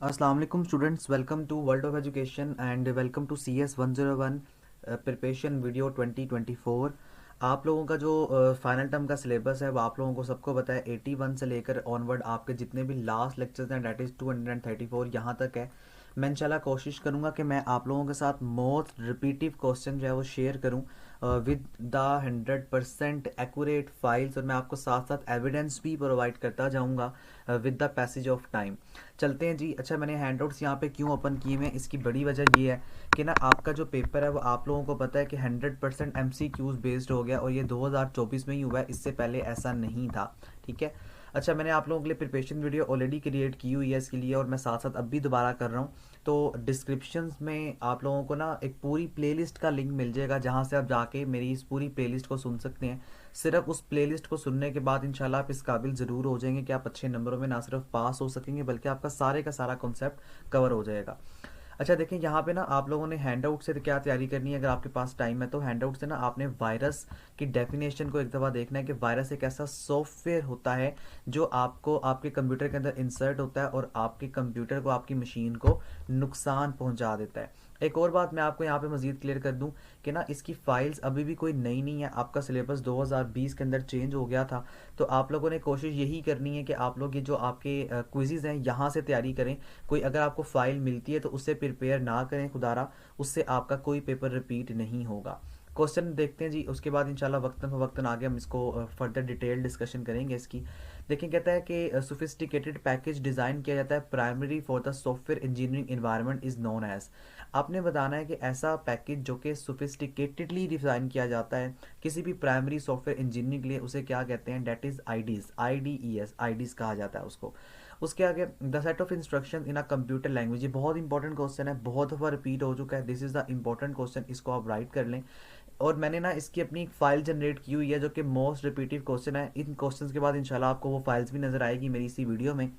अस्सलाम वालेकुम students, welcome to world of education and welcome to C S 101 preparation video 2024। आप लोगों का जो फाइनल टर्म का सिलेबस है वो आप लोगों को सबको पता है। 81 से लेकर ऑनवर्ड आपके जितने भी लास्ट लेक्चर्स हैं डेट इज़ 234 यहाँ तक है। मैं इंशाल्लाह कोशिश करूँगा कि मैं आप लोगों के साथ मोस्ट रिपीटिव क्वेश्चन जो है वो शेयर करूँ विद द 100% एक्यूरेट फाइल्स, और मैं आपको साथ साथ एविडेंस भी प्रोवाइड करता जाऊँगा with the passage of time. चलते हैं जी। अच्छा, मैंने हैंडआउट्स यहाँ पे क्यों ओपन किए हुए हैं, इसकी बड़ी वजह ये है कि ना आपका जो पेपर है वो आप लोगों को पता है कि 100% MCQs बेस्ड हो गया, और ये 2024 में ही हुआ है, इससे पहले ऐसा नहीं था। ठीक है। अच्छा, मैंने आप लोगों के लिए प्रिपरेशन वीडियो ऑलरेडी क्रिएट की हुई है इसके लिए, और मैं साथ साथ अब भी दोबारा कर रहा हूँ। तो डिस्क्रिप्शन में आप लोगों को ना एक पूरी प्लेलिस्ट का लिंक मिल जाएगा, जहाँ से आप जाके मेरी इस पूरी प्लेलिस्ट को सुन सकते हैं। सिर्फ उस प्लेलिस्ट को सुनने के बाद इंशाल्लाह आप इस काबिल ज़रूर हो जाएंगे कि आप अच्छे नंबरों में ना सिर्फ पास हो सकेंगे बल्कि आपका सारे का सारा कॉन्सेप्ट कवर हो जाएगा। अच्छा देखिए, यहाँ पे ना आप लोगों ने हैंडआउट से क्या तैयारी करनी है। अगर आपके पास टाइम है तो हैंडआउट से ना आपने वायरस की डेफिनेशन को एक दफ़ा देखना है कि वायरस एक ऐसा सॉफ्टवेयर होता है जो आपको आपके कंप्यूटर के अंदर इंसर्ट होता है और आपके कंप्यूटर को, आपकी मशीन को नुकसान पहुंचा देता है। एक और बात मैं आपको यहाँ पे मजीद क्लियर कर दूं कि ना इसकी फाइल्स अभी भी कोई नई नहीं है। आपका सिलेबस 2020 के अंदर चेंज हो गया था, तो आप लोगों ने कोशिश यही करनी है कि आप लोग ये जो आपके क्विज़ेज़ हैं यहाँ से तैयारी करें। कोई अगर आपको फ़ाइल मिलती है तो उससे प्रिपेयर ना करें खुदारा, उससे आपका कोई पेपर रिपीट नहीं होगा। क्वेश्चन देखते हैं जी, उसके बाद इंशाल्लाह वक्तन फ़वक्तन आगे हम इसको फर्दर डिटेल डिस्कशन करेंगे इसकी। देखिए, कहता है कि सोफिस्टिकेटेड पैकेज डिज़ाइन किया जाता है primary for the software engineering environment is known as. आपने बताना है कि ऐसा पैकेज जो कि सोफिस्टिकेटेडली डिज़ाइन किया जाता है किसी भी प्राइमरी सॉफ्टवेयर इंजीनियरिंग के लिए, उसे क्या कहते हैं? That is IDs, IDES, IDs कहा जाता है उसको। उसके आगे the set of instruction in a computer language, ये बहुत इंपॉर्टेंट क्वेश्चन है, बहुत दफ़ा रिपीट हो चुका है। This is the important question, इसको आप राइट कर लें। और मैंने ना इसकी अपनी एक फ़ाइल जनरेट की हुई है जो कि मोस्ट रिपीटिव क्वेश्चन है। इन क्वेश्चंस के बाद इंशाल्लाह आपको वो फाइल्स भी नज़र आएगी मेरी इसी वीडियो में।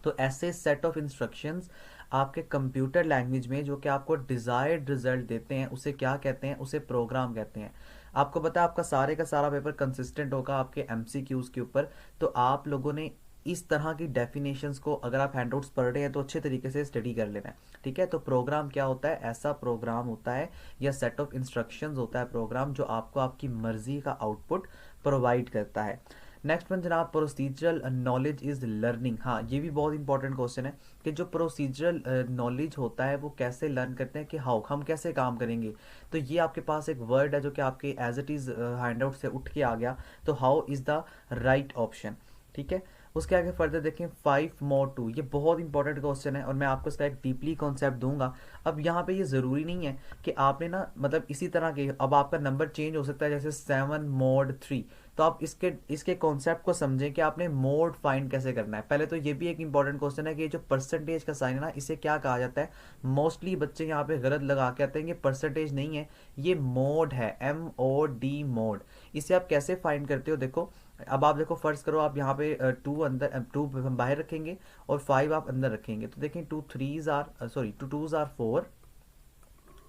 तो ऐसे सेट ऑफ इंस्ट्रक्शंस आपके कंप्यूटर लैंग्वेज में जो कि आपको डिज़ायर्ड रिजल्ट देते हैं, उसे क्या कहते हैं? उसे प्रोग्राम कहते हैं। आपको पता है आपका सारे का सारा पेपर कंसिस्टेंट होगा आपके MCQs के ऊपर। तो आप लोगों ने इस तरह की डेफिनेशंस को, अगर आप हैंडआउट्स पढ़ रहे हैं तो अच्छे तरीके से स्टडी कर लेना है। ठीक है। तो प्रोग्राम क्या होता है? ऐसा प्रोग्राम होता है या सेट ऑफ इंस्ट्रक्शंस होता है प्रोग्राम जो आपको आपकी मर्जी का आउटपुट प्रोवाइड करता है। नेक्स्ट वन जनाब, प्रोसीजरल नॉलेज इज़ लर्निंग। हाँ, ये भी बहुत इंपॉर्टेंट क्वेश्चन है कि जो प्रोसीजरल नॉलेज होता है वो कैसे लर्न करते हैं, कि हाउ हम कैसे काम करेंगे। तो ये आपके पास एक वर्ड है जो कि आपके एज इट इज़ हैंडआउट से उठ के आ गया। तो how is the right option. ठीक है। उसके आगे फर्दर देखें, 5 more 2, ये बहुत इंपॉर्टेंट क्वेश्चन है और मैं आपको इसका एक डीपली कॉन्सेप्ट दूंगा। अब यहाँ पे ये ज़रूरी नहीं है कि आपने ना मतलब इसी तरह के, अब आपका नंबर चेंज हो सकता है, जैसे 7 mod 3। तो आप इसके इसके कॉन्सेप्ट को समझें कि आपने मोड फाइंड कैसे करना है। पहले तो ये भी एक इंपॉर्टेंट क्वेश्चन है कि ये जो परसेंटेज का साइन है ना, इसे क्या कहा जाता है? मोस्टली बच्चे यहाँ पे गलत लगा के आते हैं कि परसेंटेज नहीं है, ये मोड है, MOD, मोड। इसे आप कैसे फाइंड करते हो? देखो, अब आप देखो, फर्ज करो आप यहाँ पे 2 अंदर, 2 बाहर रखेंगे और 5 आप अंदर रखेंगे। तो देखें, 2 2 4।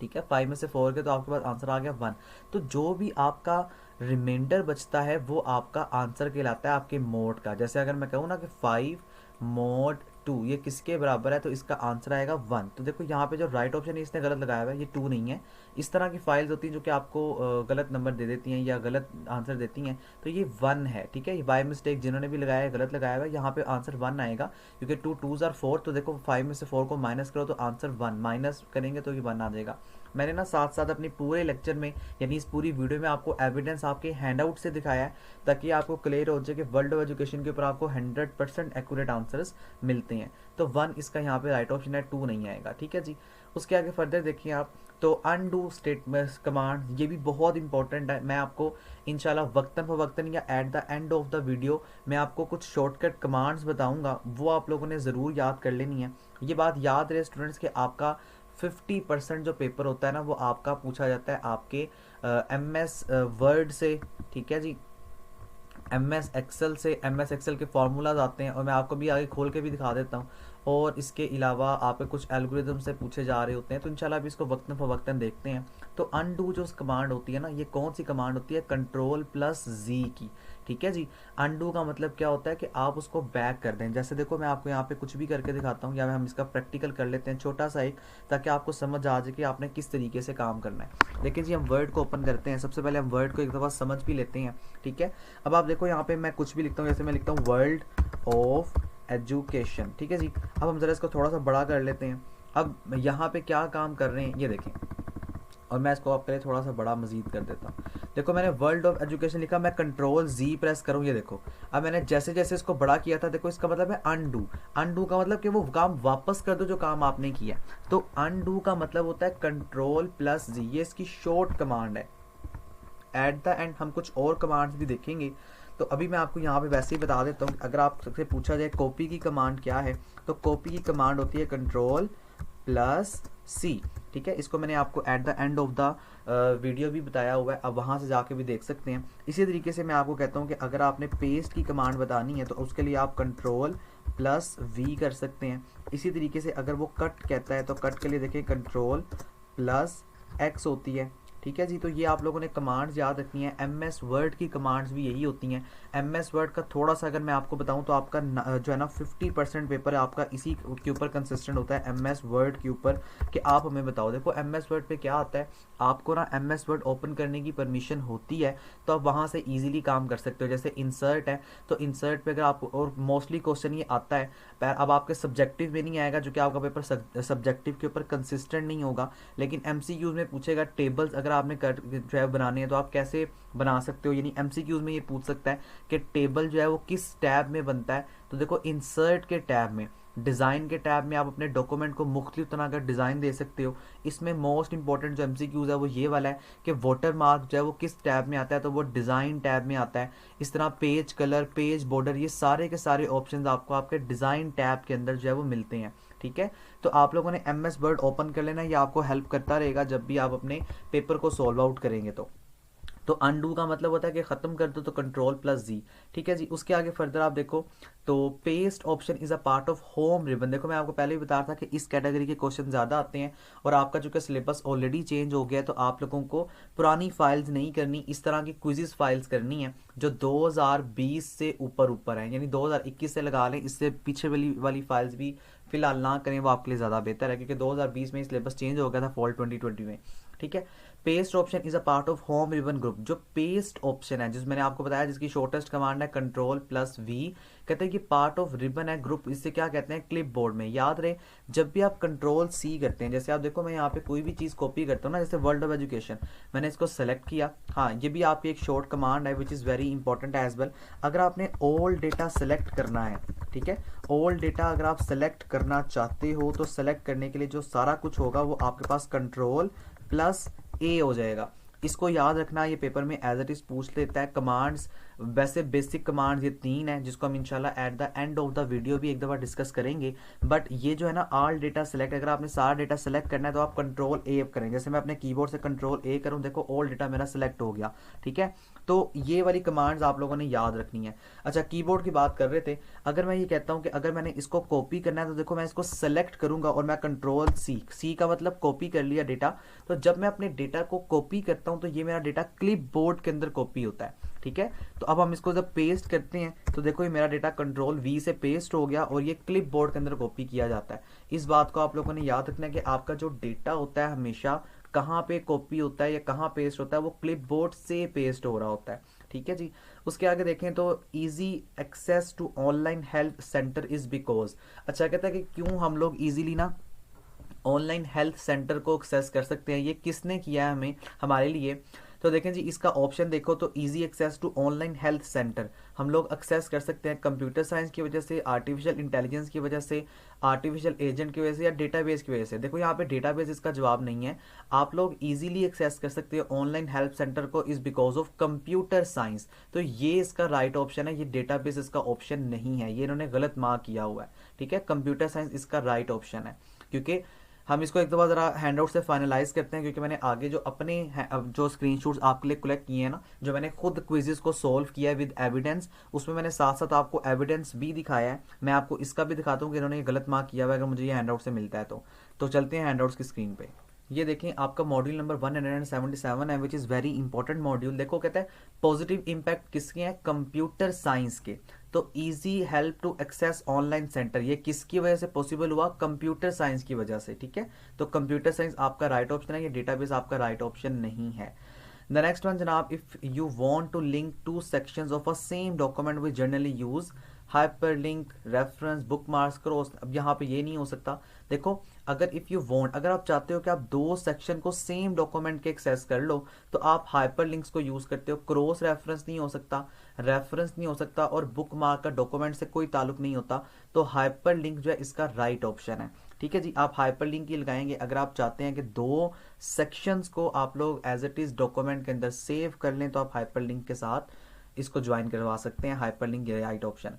ठीक है, 5 में से 4 के तो आपके पास आंसर आ गया 1। तो जो भी आपका रिमाइंडर बचता है वो आपका आंसर कहलाता है आपके मोड का। जैसे अगर मैं कहूँ ना कि 5 mod 2 ये किसके बराबर है, तो इसका आंसर आएगा 1। तो देखो यहाँ पे जो राइट ऑप्शन है इसने गलत लगाया हुआ है, ये 2 नहीं है। इस तरह की फाइल्स होती हैं जो कि आपको गलत नंबर दे देती हैं या गलत आंसर देती हैं। तो ये 1 है। ठीक है, ये बाय मिस्टेक जिन्होंने भी लगाया है गलत लगाया हुआ है, यहाँ पे आंसर 1 आएगा क्योंकि 2 2 4। तो देखो 5 में से 4 को माइनस करो तो आंसर 1, माइनस करेंगे तो ये 1 आ जाएगा। मैंने ना साथ साथ अपनी पूरे लेक्चर में यानी इस पूरी वीडियो में आपको एविडेंस आपके हैंडआउट से दिखाया है ताकि आपको क्लियर हो जाए कि वर्ल्ड ऑफ एजुकेशन के ऊपर आपको 100% एक्यूरेट आंसर्स मिलते हैं। तो 1 इसका यहाँ पे राइट ऑप्शन है, 2 नहीं आएगा। ठीक है जी। उसके आगे फर्दर देखिए आप, तो अनडू स्टेटमेंट कमांड, ये भी बहुत इंपॉर्टेंट है। मैं आपको इंशाल्लाह वक्तन फवक्तन या at the end of the video मैं आपको कुछ शॉर्टकट कमांड्स बताऊंगा, वो आप लोगों ने ज़रूर याद कर लेनी है। ये बात याद रहे स्टूडेंट्स कि आपका 50% जो पेपर होता है ना वो आपका पूछा जाता है आपके MS वर्ड से। ठीक है जी, MS एक्सेल से। MS एक्सेल के फार्मूलाज आते हैं और मैं आपको भी आगे खोल के भी दिखा देता हूँ। और इसके अलावा आपके कुछ एल्गोरिदम से पूछे जा रहे होते हैं, तो इंशाल्लाह अभी इसको वक्तन फवक्तन देखते हैं। तो अनडू जो कमांड होती है ना, ये कौन सी कमांड होती है? Ctrl+Z की। ठीक है जी। अनडू का मतलब क्या होता है कि आप उसको बैक कर दें। जैसे देखो मैं आपको यहाँ पे कुछ भी करके दिखाता हूँ, या हम इसका प्रैक्टिकल कर लेते हैं छोटा सा एक, ताकि आपको समझ आ जाए कि आपने किस तरीके से काम करना है। देखिए जी, हम वर्ड को ओपन करते हैं। सबसे पहले हम वर्ड को एक दफ़ा समझ भी लेते हैं, ठीक है। अब आप देखो यहाँ पे मैं कुछ भी लिखता हूँ, जैसे मैं लिखता हूँ वर्ल्ड ऑफ एजुकेशन, ठीक है जी। अब हम ज़रा इसको थोड़ा सा बड़ा कर लेते हैं। अब यहाँ पे क्या काम कर रहे हैं ये देखें, और मैं इसको आपके लिए थोड़ा सा बड़ा मजीद कर देता हूँ। देखो मैंने वर्ल्ड ऑफ एजुकेशन लिखा, मैं कंट्रोल जी प्रेस करूँ, ये देखो अब मैंने जैसे जैसे इसको बड़ा किया था, देखो इसका मतलब है अनडू। अनडू का मतलब कि वो काम वापस कर दो जो काम आपने किया। तो अनडू का मतलब होता है कंट्रोल प्लस जी, ये इसकी शॉर्ट कमांड है। एट द एंड हम कुछ और कमांड्स भी देखेंगे, तो अभी मैं आपको यहाँ पे वैसे ही बता देता हूँ। अगर आपसे पूछा जाए कॉपी की कमांड क्या है, तो कॉपी की कमांड होती है कंट्रोल प्लस सी, ठीक है। इसको मैंने आपको at the end of the video भी बताया हुआ है, अब वहाँ से जाके भी देख सकते हैं। इसी तरीके से मैं आपको कहता हूँ कि अगर आपने पेस्ट की कमांड बतानी है तो उसके लिए आप कंट्रोल प्लस वी कर सकते हैं। इसी तरीके से अगर वो कट कहता है तो कट के लिए देखिए कंट्रोल प्लस एक्स होती है, ठीक है जी। तो ये आप लोगों ने कमांड्स याद रखनी है। एम एस वर्ड की कमांड्स भी यही होती हैं। एम एस वर्ड का थोड़ा सा अगर मैं आपको बताऊं तो आपका जो है ना 50% पेपर आपका इसी के ऊपर कंसिस्टेंट होता है, एम एस वर्ड के ऊपर, कि आप हमें बताओ। देखो एम एस वर्ड पे क्या आता है, आपको ना एम एस वर्ड ओपन करने की परमिशन होती है, तो आप वहाँ से ईजिली काम कर सकते हो। जैसे इंसर्ट है, तो इंसर्ट पे अगर आपको, और मोस्टली क्वेश्चन ये आता है, अब आपके सब्जेक्टिव में नहीं आएगा, जो कि आपका पेपर सब्जेक्टिव के ऊपर कंसिस्टेंट नहीं होगा, लेकिन एमसीक्यूज में पूछेगा टेबल्स अगर आपने जो है बनाने हैं तो आप कैसे बना सकते हो। यानी एमसीक्यूज में ये पूछ सकता है कि टेबल जो है वो किस टैब में बनता है। तो देखो इंसर्ट के टैब में, डिज़ाइन के टैब में आप अपने डॉक्यूमेंट को मुख्तलिफ तरह का डिज़ाइन दे सकते हो। इसमें मोस्ट इंपॉर्टेंट जो एमसीक्यूज है वो ये वाला है कि वाटर मार्क जो है वो किस टैब में आता है, तो वो डिज़ाइन टैब में आता है। इस तरह पेज कलर, पेज बॉर्डर, ये सारे के सारे ऑप्शंस आपको आपके डिज़ाइन टैब के अंदर जो है वो मिलते हैं, ठीक है। तो आप लोगों ने एम एस वर्ड ओपन कर लेना, ये आपको हेल्प करता रहेगा जब भी आप अपने पेपर को सॉल्व आउट करेंगे। तो अनडू का मतलब होता है कि खत्म कर दो, तो कंट्रोल प्लस जी, ठीक है जी। उसके आगे फर्दर आप देखो तो paste option is a part of home ribbon. देखो मैं आपको पहले ही बता रहा था कि इस कैटेगरी के क्वेश्चन ज़्यादा आते हैं, और आपका जो कि सिलेबस ऑलरेडी चेंज हो गया है, तो आप लोगों को पुरानी फाइल्स नहीं करनी, इस तरह की क्विज़िज फाइल्स करनी है जो 2020 से ऊपर ऊपर है। यानी 2021 से लगा लें, इससे पीछे वाली फाइल्स भी फिलहाल ना करें, वो आपके लिए ज़्यादा बेहतर है, क्योंकि 2020 में सिलेबस चेंज हो गया था फॉल 2020 में, ठीक है। Paste option is a part of home ribbon group. जो पेस्ट ऑप्शन है, जिस मैंने आपको बताया, जिसकी शॉर्टेस्ट कमांड है कंट्रोल प्लस वी, कहते हैं कि पार्ट ऑफ रिबन है ग्रुप। इससे क्या कहते हैं, क्लिप बोर्ड में। याद रहे जब भी आप कंट्रोल सी करते हैं, जैसे आप देखो मैं यहाँ पे कोई भी चीज़ कॉपी करता हूँ ना, जैसे वर्ल्ड ऑफ एजुकेशन, मैंने इसको सेलेक्ट किया, हाँ ये भी आपकी एक शॉर्ट कमांड है which is very important as well. अगर आपने ऑल डेटा सेलेक्ट करना है, ठीक है, ऑल डेटा अगर आप सेलेक्ट करना चाहते हो, तो सेलेक्ट करने के लिए जो सारा कुछ होगा वो आपके पास कंट्रोल प्लस ए हो जाएगा। इसको याद रखना, ये पेपर में एज इट इज पूछ लेता है। कमांड्स वैसे बेसिक कमांड्स ये 3 है, जिसको हम इंशाल्लाह at the end of the video भी एक दफ़ा डिस्कस करेंगे। बट ये जो है ना ऑल डेटा सेलेक्ट, अगर आपने सारा डेटा सेलेक्ट करना है तो आप कंट्रोल ए करें। जैसे मैं अपने कीबोर्ड से कंट्रोल ए करूँ, देखो ऑल डेटा मेरा सेलेक्ट हो गया, ठीक है। तो ये वाली कमांड्स आप लोगों ने याद रखनी है। अच्छा, कीबोर्ड की बात कर रहे थे, अगर मैं ये कहता हूँ कि अगर मैंने इसको कॉपी करना है, तो देखो मैं इसको सेलेक्ट करूंगा और मैं कंट्रोल सी, सी का मतलब कॉपी कर लिया डेटा। तो जब मैं अपने डेटा को कॉपी करता हूं, तो ये मेरा डेटा क्लिप बोर्ड के अंदर कॉपी होता है, ठीक है। तो अब हम इसको जब पेस्ट करते हैं, तो देखो ये मेरा डेटा कंट्रोल वी से पेस्ट हो गया और ये क्लिप बोर्ड के अंदर कॉपी किया जाता है। इस बात को आप लोगों ने याद रखना है कि आपका जो डेटा होता है हमेशा कहाँ पे कॉपी होता है या कहाँ पेस्ट होता है, वो क्लिप बोर्ड से पेस्ट हो रहा होता है, ठीक है जी। उसके आगे देखें तो easy access to online health centre is because. अच्छा, कहता है कि क्यों हम लोग इजीली ना ऑनलाइन हेल्थ सेंटर को एक्सेस कर सकते हैं, ये किसने किया है हमें, हमारे लिए। तो देखें जी, इसका ऑप्शन देखो तो easy access to online health centre हम लोग एक्सेस कर सकते हैं कंप्यूटर साइंस की वजह से, आर्टिफिशियल इंटेलिजेंस की वजह से, आर्टिफिशियल एजेंट की वजह से, या डेटाबेस की वजह से। देखो यहाँ पे डेटाबेस इसका जवाब नहीं है। आप लोग इजीली एक्सेस कर सकते हैं ऑनलाइन हेल्थ सेंटर को is because of computer science. तो ये इसका राइट ऑप्शन है, ये डेटाबेस इसका ऑप्शन नहीं है, ये इन्होंने गलत मार्क किया हुआ है, ठीक है। कंप्यूटर साइंस इसका राइट ऑप्शन है। क्योंकि हम इसको एक दफ़ा ज़रा हैंडआउट से फाइनलाइज करते हैं, क्योंकि मैंने आगे जो अपने जो स्क्रीनशॉट्स आपके लिए कलेक्ट किए हैं ना, जो मैंने खुद क्विज़ेस को सॉल्व किया है विद एविडेंस, उसमें मैंने साथ साथ आपको एविडेंस भी दिखाया है। मैं आपको इसका भी दिखाता हूँ कि इन्होंने ये गलत मार्क किया हुआ है, अगर मुझे ये हैंडआउट से मिलता है तो चलते हैं हैंडआउट्स की स्क्रीन पे। ये देखें आपका मॉड्यूल नंबर 177 है, which is very important module. देखो कहता है पॉजिटिव इम्पैक्ट किसके हैं, कंप्यूटर साइंस के। तो easy help to access online centre, ये किसकी वजह से पॉसिबल हुआ, कंप्यूटर साइंस की वजह से। ठीक है, तो कंप्यूटर साइंस आपका राइट ऑप्शन है, ये डेटाबेस आपका राइट ऑप्शन नहीं है। द नेक्स्ट वन जनाब, if you want to link two sections of a same document we generally use, hyperlink, reference, bookmarks, cross. अब यहाँ पे ये नहीं हो सकता। देखो अगर इफ यू वांट, अगर आप चाहते हो कि आप दो सेक्शन को सेम डॉक्यूमेंट के एक्सेस कर लो, तो आप हाइपरलिंक्स को यूज करते हो। क्रॉस रेफरेंस नहीं हो सकता, रेफरेंस नहीं हो सकता, और बुकमार्क का डॉक्यूमेंट से कोई ताल्लुक नहीं होता। तो हाइपरलिंक जो है इसका राइट ऑप्शन है। ठीक है जी, आप हाइपरलिंक ही लगाएंगे अगर आप चाहते हैं कि दो सेक्शंस को आप लोग एज इट इज डॉक्यूमेंट के अंदर सेव कर लें, तो आप हाइपरलिंक के साथ इसको ज्वाइन करवा सकते हैं। हाइपरलिंक ये राइट ऑप्शन।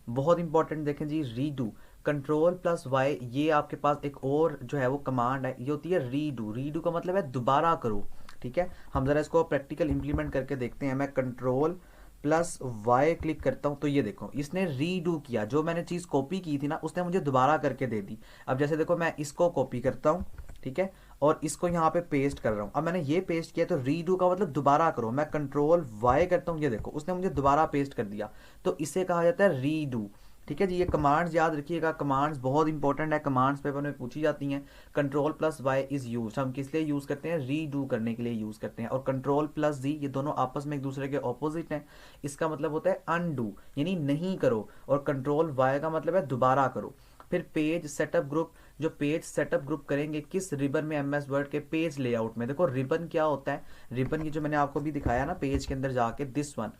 बहुत इंपॉर्टेंट देखें जी, रीडू, कंट्रोल प्लस वाई, ये आपके पास एक और जो है वो कमांड है, ये होती है रीडू। रीडू का मतलब है दोबारा करो। ठीक है, हम जरा इसको प्रैक्टिकल इंप्लीमेंट करके देखते हैं। मैं कंट्रोल प्लस वाई क्लिक करता हूं, तो ये देखो इसने रीडू किया, जो मैंने चीज कॉपी की थी ना उसने मुझे दोबारा करके दे दी। अब जैसे देखो मैं इसको कॉपी करता हूं, ठीक है, और इसको यहाँ पे पेस्ट कर रहा हूँ। अब मैंने ये पेस्ट किया, तो रीडू का मतलब दोबारा करो। मैं कंट्रोल वाई करता हूँ, ये देखो उसने मुझे दोबारा पेस्ट कर दिया, तो इसे कहा जाता है रीडू। ठीक है जी, ये कमांड्स याद रखिएगा, कमांड्स बहुत इंपॉर्टेंट है, कमांड्स पेपर में पूछी जाती हैं। Control plus Y is use, हम किस लिए यूज करते हैं, रीडू करने के लिए यूज करते हैं। और कंट्रोल प्लस जी, ये दोनों आपस में एक दूसरे के ऑपोजिट हैं। इसका मतलब होता है अनडू, यानी नहीं करो, और कंट्रोल वाई का मतलब है दोबारा करो। फिर पेज सेटअप ग्रुप, जो पेज सेटअप ग्रुप करेंगे किस रिबन में, एमएस वर्ड के पेज लेआउट में। देखो रिबन क्या होता है, रिबन की जो मैंने आपको भी दिखाया ना पेज के अंदर जाके, दिस वन,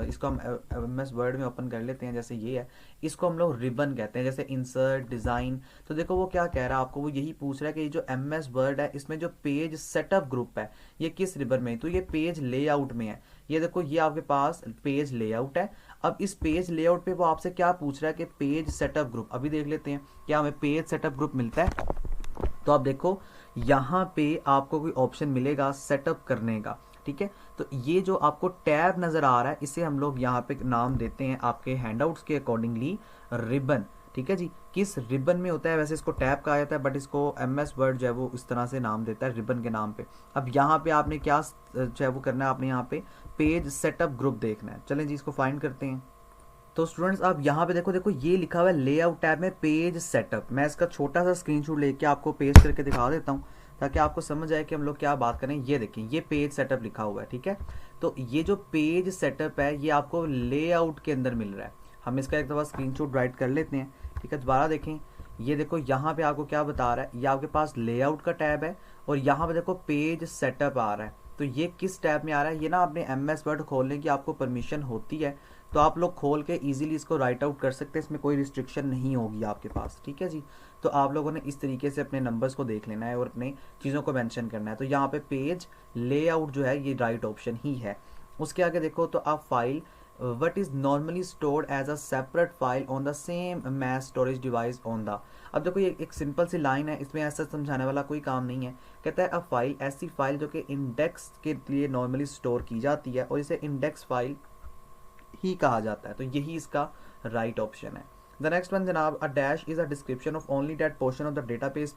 इसको हम एमएस वर्ड में ओपन कर लेते हैं, जैसे ये है, इसको हम लोग रिबन कहते हैं, जैसे इंसर्ट, डिजाइन। तो देखो वो क्या कह रहा है आपको, वो यही पूछ रहा है कि ये जो एमएस वर्ड है इसमें जो पेज सेटअप ग्रुप है ये किस रिबन में है, तो ये पेज लेआउट में है। ये देखो ये आपके पास पेज लेआउट है। अब इस पेज लेआउट पे वो आपसे क्या पूछ रहा है कि पेज सेटअप ग्रुप। अभी देख लेते हैं क्या हमें पेज सेटअप ग्रुप मिलता है। तो आप देखो यहाँ पे आपको कोई ऑप्शन मिलेगा सेटअप करने का। ठीक है, तो ये जो आपको टैब नजर आ रहा है इसे हम लोग यहाँ पे नाम देते हैं आपके हैंडआउट्स के अकॉर्डिंगली रिबन। ठीक है जी, किस रिबन में होता है, वैसे इसको टैब कहा जाता है, बट इसको एमएस वर्ड जो है वो इस तरह से नाम देता है रिबन के नाम पे। अब यहाँ पे आपने क्या जो है वो करना है, आपने यहाँ पे पेज सेटअप ग्रुप देखना है। चलें जी इसको फाइंड करते हैं। तो स्टूडेंट्स आप यहाँ पे देखो, देखो ये लिखा हुआ है लेआउट टैब में पेज सेटअप। मैं इसका छोटा सा स्क्रीनशॉट लेके आपको पेस्ट करके दिखा देता हूँ ताकि आपको समझ आए कि हम लोग क्या बात करें। ये देखें ये पेज सेटअप लिखा हुआ है। ठीक है, तो ये जो पेज सेटअप है ये आपको लेआउट के अंदर मिल रहा है। हम इसका एक दफ़ा स्क्रीनशॉट राइट कर लेते हैं। ठीक है, दोबारा देखें, ये देखो यहाँ पे आपको क्या बता रहा है, ये आपके पास लेआउट का टैब है और यहाँ पे देखो पेज सेटअप आ रहा है। तो ये किस टैब में आ रहा है, ये ना अपने एमएस वर्ड खोलने की आपको परमिशन होती है, तो आप लोग खोल के इजीली इसको राइट आउट कर सकते हैं, इसमें कोई रिस्ट्रिक्शन नहीं होगी आपके पास। ठीक है जी, तो आप लोगों ने इस तरीके से अपने नंबर्स को देख लेना है और अपने चीज़ों को मेंशन करना है। तो यहाँ पे पेज लेआउट जो है ये राइट ऑप्शन ही है। उसके आगे देखो, तो आप file what is normally stored as a separate file on the same mass storage device on the। अब देखो ये एक सिंपल सी लाइन है, इसमें ऐसा समझाने वाला कोई काम नहीं है। कहता है अ फाइल, ऐसी फाइल जो कि इंडेक्स के लिए नॉर्मली स्टोर की जाती है और इसे इंडेक्स फाइल ही कहा जाता है। तो यही इसका राइट ऑप्शन है। द नेक्स्ट वन जनाब, a dash is a description of only that portion of the database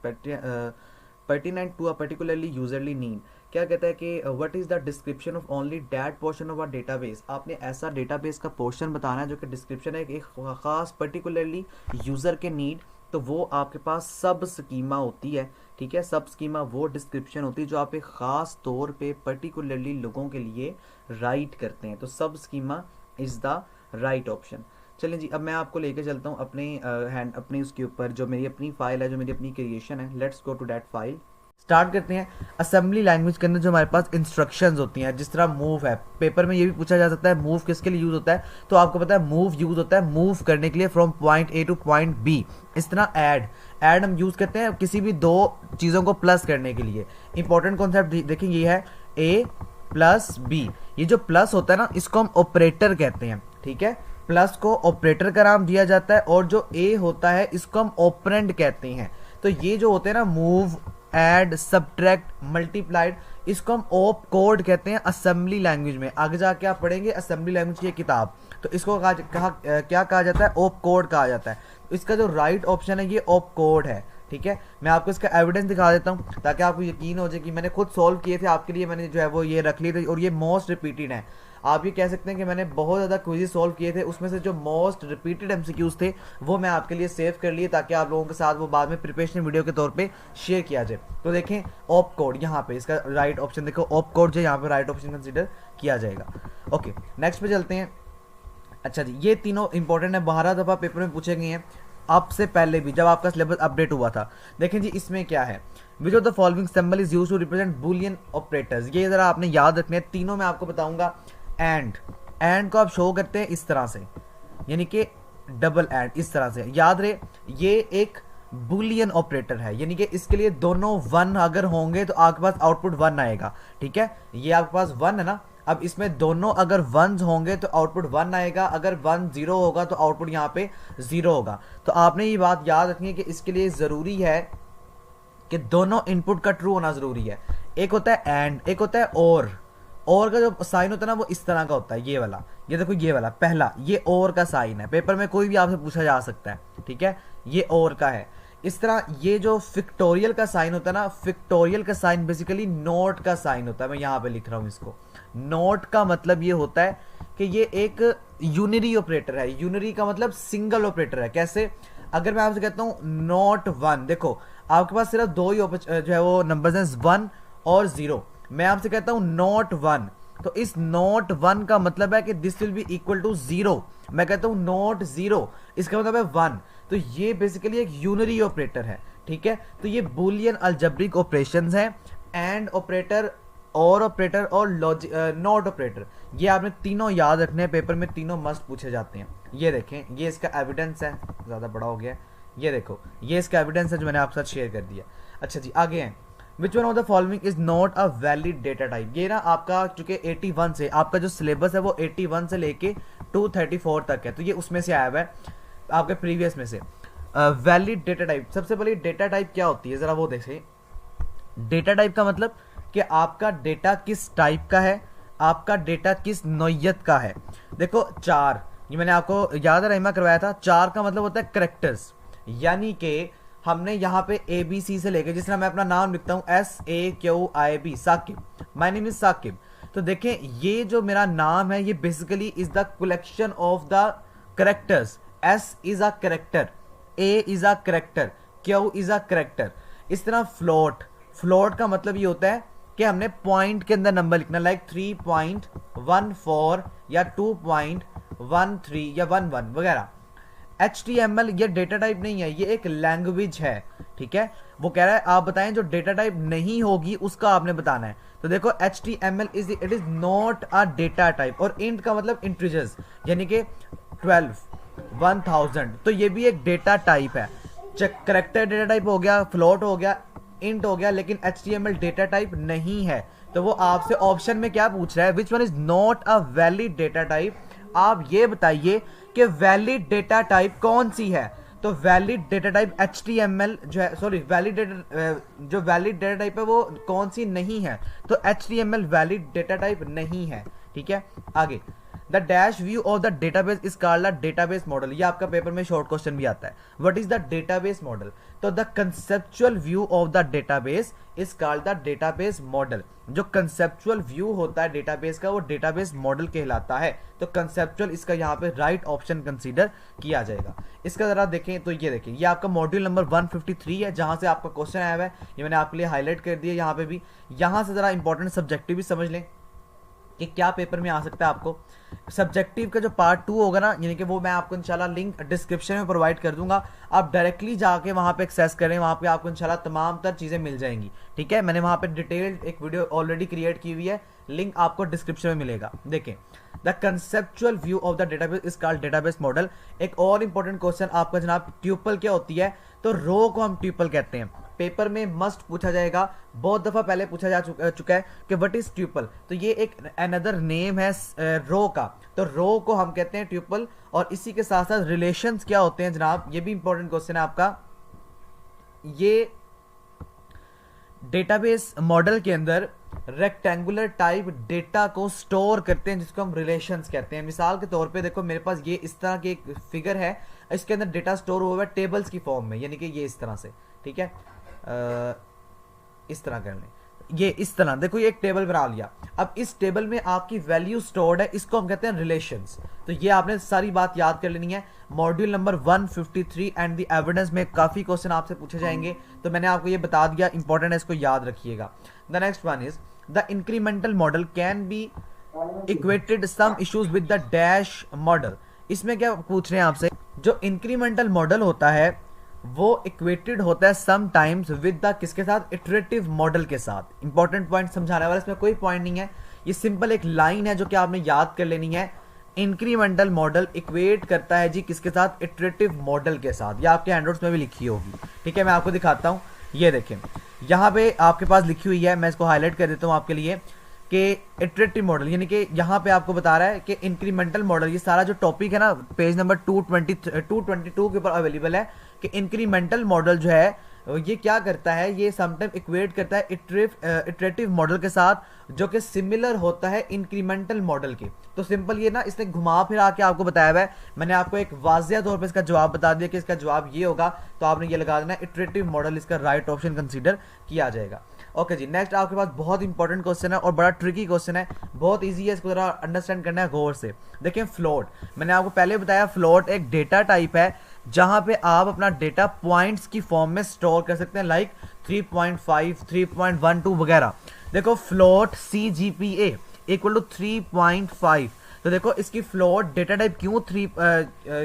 pertinent to a particularly userly need। क्या कहता है कि what is the description of only that portion of a database. आपने ऐसा database का portion बताना है जो कि डिस्क्रिप्शन है एक खास पर्टिकुलरली यूजर के नीड, तो वो आपके पास सब स्कीमा होती है। ठीक है, सब स्कीमा वो डिस्क्रिप्शन होती है जो आप एक ख़ास तौर पे पर्टिकुलरली लोगों के लिए राइट करते हैं। तो सब schema is the right option. चलिए जी, अब मैं आपको लेके चलता हूँ अपने अपनी उसके ऊपर, जो मेरी अपनी फाइल है, जो मेरी अपनी क्रिएशन है। Let's go to that file. Start करते हैं। असेंबली लैंग्वेज के अंदर जो हमारे पास इंस्ट्रक्शंस होती हैं, जिस तरह मूव है, पेपर में ये भी पूछा जा सकता है मूव किसके लिए यूज होता है, तो आपको पता है मूव यूज होता है मूव करने के लिए from point A to point B. इस तरह ऐड हम यूज करते हैं किसी भी दो चीज़ों को प्लस करने के लिए। इंपॉर्टेंट कॉन्सेप्ट देखें, ये है ए प्लस बी। ये जो प्लस होता है ना इसको हम ऑपरेटर कहते हैं। ठीक है, प्लस को ऑपरेटर का नाम दिया जाता है और जो ए होता है इसको हम ऑपरेंड कहते हैं। तो ये जो होते हैं ना मूव, ऐड, सब्ट्रैक्ट, मल्टीप्लाइड, इसको हम ऑप कोड कहते हैं असेंबली लैंग्वेज में। आगे जाके आप पढ़ेंगे असेंबली लैंग्वेज की किताब, तो इसको क्या कहा जाता है, ऑप कोड कहा जाता है। तो इसका जो राइट ऑप्शन है ये ऑप कोड है। ठीक है, मैं आपको इसका एविडेंस दिखा देता हूँ ताकि आपको यकीन हो जाए कि मैंने खुद सॉल्व किए थे आपके लिए, मैंने जो है वो ये रख लिए थे और ये मोस्ट रिपीटेड है। आप ये कह सकते हैं कि मैंने बहुत ज़्यादा क्विज़ सॉल्व किए थे, उसमें से जो मोस्ट रिपीटेड एमसीक्यूज थे वो मैं आपके लिए सेव कर लिए ताकि आप लोगों के साथ वो बाद में प्रिपरेशन वीडियो के तौर पे शेयर किया जाए। तो देखें ऑप कोड यहाँ पे इसका राइट ऑप्शन देखो, ऑप कोड जो यहाँ पे राइट ऑप्शन कंसिडर किया जाएगा। ओके नेक्स्ट पे चलते हैं। अच्छा जी, ये तीनों इंपॉर्टेंट है, 12 दफ़ा पेपर में पूछे गए हैं आपसे पहले भी जब आपका सिलेबस अपडेट हुआ था। देखें जी इसमें क्या है, which of the following symbol is used to represent Boolean operators, ये जरा आपने याद रखने हैं, तीनों मैं आपको बताऊंगा। एंड को आप शो करते हैं इस तरह से, यानी कि डबल एंड इस तरह से, याद रहे ये एक बुलियन ऑपरेटर है, यानी कि इसके लिए दोनों 1 अगर होंगे तो आपके पास आउटपुट 1 आएगा। ठीक है, ये आपके पास 1 है ना, अब इसमें दोनों अगर 1s होंगे तो आउटपुट 1 आएगा, अगर 1 0 होगा तो आउटपुट यहाँ पे 0 होगा। तो आपने ये बात याद रखनी है कि इसके लिए ज़रूरी है कि दोनों इनपुट का ट्रू होना ज़रूरी है। एक होता है एंड, एक होता है और का जो साइन होता है ना वो इस तरह का होता है, ये वाला, ये देखो ये वाला पहला, ये और का साइन है, पेपर में कोई भी आपसे पूछा जा सकता है। ठीक है, ये और का है। इस तरह ये जो फिक्टोरियल का साइन होता है ना, फिक्टोरियल का साइन बेसिकली नॉट का साइन होता है, मैं यहाँ पे लिख रहा हूँ इसको। नॉट का मतलब ये होता है कि ये एक यूनरी ऑपरेटर है, यूनरी का मतलब सिंगल ऑपरेटर है। कैसे, अगर मैं आपसे कहता हूँ नॉट 1, देखो आपके पास सिर्फ दो ही जो है वो नंबर्स हैं 1 और 0, मैं आपसे कहता हूं नॉट 1, तो इस नॉट 1 का मतलब है कि this will be equal to 0, मैं कहता हूं नॉट 0, इसका मतलब है 1, तो ये बेसिकली एक यूनरी ऑपरेटर है। ठीक है, तो ये बूलियन अलजेब्रिक ऑपरेशंस हैं, एंड ऑपरेटर, और ऑपरेटर और नॉट ऑपरेटर, ये आपने तीनों याद रखने हैं, पेपर में तीनों मस्ट पूछे जाते हैं। ये देखें, ये इसका एविडेंस है, ज़्यादा बड़ा हो गया है, ये देखो ये इसका एविडेंस है जो मैंने आपके साथ शेयर कर दिया। अच्छा जी आगे हैं, विच one of the following is not a valid data type, ये ना आपका चूंकि 81 से आपका जो सिलेबस है वो 81 से लेके 234 तक है, तो ये उसमें से आया हुआ है आपके प्रीवियस में से। वैलिड डेटा टाइप, सबसे पहले डेटा टाइप क्या होती है जरा वो देखें। डेटा टाइप का मतलब कि आपका डेटा किस टाइप का है, आपका डेटा किस नौइयत का है। देखो 4, ये मैंने आपको याद है रहमा करवाया था, 4 का मतलब होता है करेक्टर्स, यानी कि हमने यहाँ पे ABC से लेके, जिस तरह मैं अपना नाम लिखता हूँ SAQIB, Saqib, my name is Saqib, तो देखें ये जो मेरा नाम है ये basically is the collection of the characters. S is a character, A is a character, Q is a character. इस तरह फ्लोट का मतलब ये होता है कि हमने पॉइंट के अंदर नंबर लिखना, लाइक 3.14 या 2.13 या 11 वगैरह। HTML ये डेटा टाइप नहीं है, ये एक लैंग्वेज है। ठीक है, वो कह रहा है आप बताएं जो डेटा टाइप नहीं होगी उसका आपने बताना है। तो देखो HTML it is not a data type, और इंट का मतलब इंटीजर्स, यानी कि 12, 1000, तो ये भी एक डेटा टाइप है। करेक्टर डेटा टाइप हो गया, फ्लोट हो गया, इंट हो गया, लेकिन HTML डेटा टाइप नहीं है। तो वो आपसे ऑप्शन में क्या पूछ रहा है, which one is not a valid data type, आप ये बताइए कि वैलिड डेटा टाइप कौन सी है। तो वैलिड डेटा टाइप HTML जो है, सॉरी जो वैलिड डेटा टाइप है वो कौन सी नहीं है, तो HTML वैलिड डेटा टाइप नहीं है। ठीक है, आगे the dash view of the database is called the database model, ये आपका पेपर में शॉर्ट क्वेश्चन भी आता है, what is the database model. तो the conceptual view of the database is called the database model, जो कंसेप्चुअल व्यू होता है डेटाबेस का वो डेटाबेस मॉडल कहलाता है। तो कंसेप्चुअल इसका यहाँ पे राइट ऑप्शन कंसीडर किया जाएगा। इसका जरा देखें, तो ये देखें ये आपका मॉड्यूल नंबर 153 है जहाँ से आपका क्वेश्चन आया हुआ है, ये मैंने आपके लिए हाईलाइट कर दिया यहाँ पे भी। यहाँ से जरा इंपॉर्टेंट सब्जेक्टिव भी समझ लें कि क्या पेपर में आ सकता है आपको। सब्जेक्टिव का जो पार्ट 2 होगा ना, यानी कि वो मैं आपको इंशाल्लाह लिंक डिस्क्रिप्शन में प्रोवाइड कर दूंगा, आप डायरेक्टली जाके वहाँ पे एक्सेस करें, वहाँ पे आपको इंशाल्लाह तमाम तर चीज़ें मिल जाएंगी। ठीक है, मैंने वहाँ पे डिटेल्ड एक वीडियो ऑलरेडी क्रिएट की हुई है, लिंक आपको डिस्क्रिप्शन में मिलेगा। देखें the conceptual view of the database is called database model. एक और इंपॉर्टेंट क्वेश्चन आपका जनाब, ट्यूपल क्या होती है, तो रो को हम ट्यूपल कहते हैं, पेपर में मस्ट पूछा जाएगा, बहुत दफा पहले पूछा जा चुका है कि व्हाट इज ट्यूपल, तो ये एक अनदर नेम है रो का, तो रो को हम कहते हैं ट्यूपल। और इसी के साथ साथ रिलेशंस क्या होते हैं जनाब, ये भी इंपॉर्टेंट क्वेश्चन है आपका। ये डेटाबेस मॉडल के अंदर रेक्टेंगुलर टाइप डेटा को स्टोर करते हैं जिसको हम रिलेशंस कहते हैं। मिसाल के तौर पे देखो मेरे पास ये इस तरह की एक फिगर है, इसके अंदर डेटा स्टोर हुआ है टेबल्स की फॉर्म में, यानी कि ये इस तरह से, ठीक है, इस तरह कर लें, ये इस तरह देखो, ये एक टेबल बना लिया। अब इस टेबल में आपकी वैल्यू स्टोर्ड है, इसको हम कहते हैं रिलेशंस। तो ये आपने सारी बात याद कर लेनी है। Module number 153 and the evidence में काफी क्वेश्चन आपसे पूछे जाएंगे, तो मैंने आपको ये बता दिया, इंपॉर्टेंट है, इसको याद रखिएगा। The next one is the incremental model can be equated some issues with the dash model. इसमें क्या पूछ रहे हैं आपसे, जो इंक्रीमेंटल मॉडल होता है वो इक्वेटेड होता है सम टाइम्स विद द किसके साथ, इटरेटिव मॉडल के साथ। इंपॉर्टेंट पॉइंट समझाने वाला, इसमें कोई पॉइंट नहीं है, ये सिंपल एक लाइन है जो कि आपने याद कर लेनी है। इंक्रीमेंटल मॉडल इक्वेट करता है जी किसके साथ, इटरेटिव मॉडल के साथ। ये आपके हैंडआउट्स में भी लिखी होगी, ठीक है, मैं आपको दिखाता हूं। ये देखें यहाँ पे आपके पास लिखी हुई है, मैं इसको हाईलाइट कर देता हूँ आपके लिए कि इटरेटिव मॉडल, यानी कि यहाँ पे आपको बता रहा है कि इंक्रीमेंटल मॉडल, ये सारा जो टॉपिक है ना पेज नंबर 222 के ऊपर अवेलेबल है, कि इंक्रीमेंटल मॉडल जो है ये क्या करता है, ये समटाइम इक्वेट करता है इटरेटिव मॉडल के साथ, जो कि सिमिलर होता है इंक्रीमेंटल मॉडल के। तो सिंपल ये ना, इसने घुमा फिरा के आपको बताया हुआ है, मैंने आपको एक वाजिया तौर पे इसका जवाब बता दिया कि इसका जवाब ये होगा, तो आपने ये लगा देना इटरेटिव मॉडल, इसका राइट ऑप्शन कंसीडर किया जाएगा। ओके जी, नेक्स्ट आपके पास बहुत इंपॉर्टेंट क्वेश्चन है और बड़ा ट्रिकी क्वेश्चन है, बहुत इजी है, इसको जरा अंडरस्टैंड करना है गौर से। देखिए फ्लोट, मैंने आपको पहले बताया फ्लोट एक डेटा टाइप है जहां पे आप अपना डेटा पॉइंट्स की फॉर्म में स्टोर कर सकते हैं, लाइक 3.5, 3.12 वगैरह। देखो फ्लोट CGPA इक्वल टू 3.5, तो देखो इसकी फ्लोट डेटा टाइप क्यों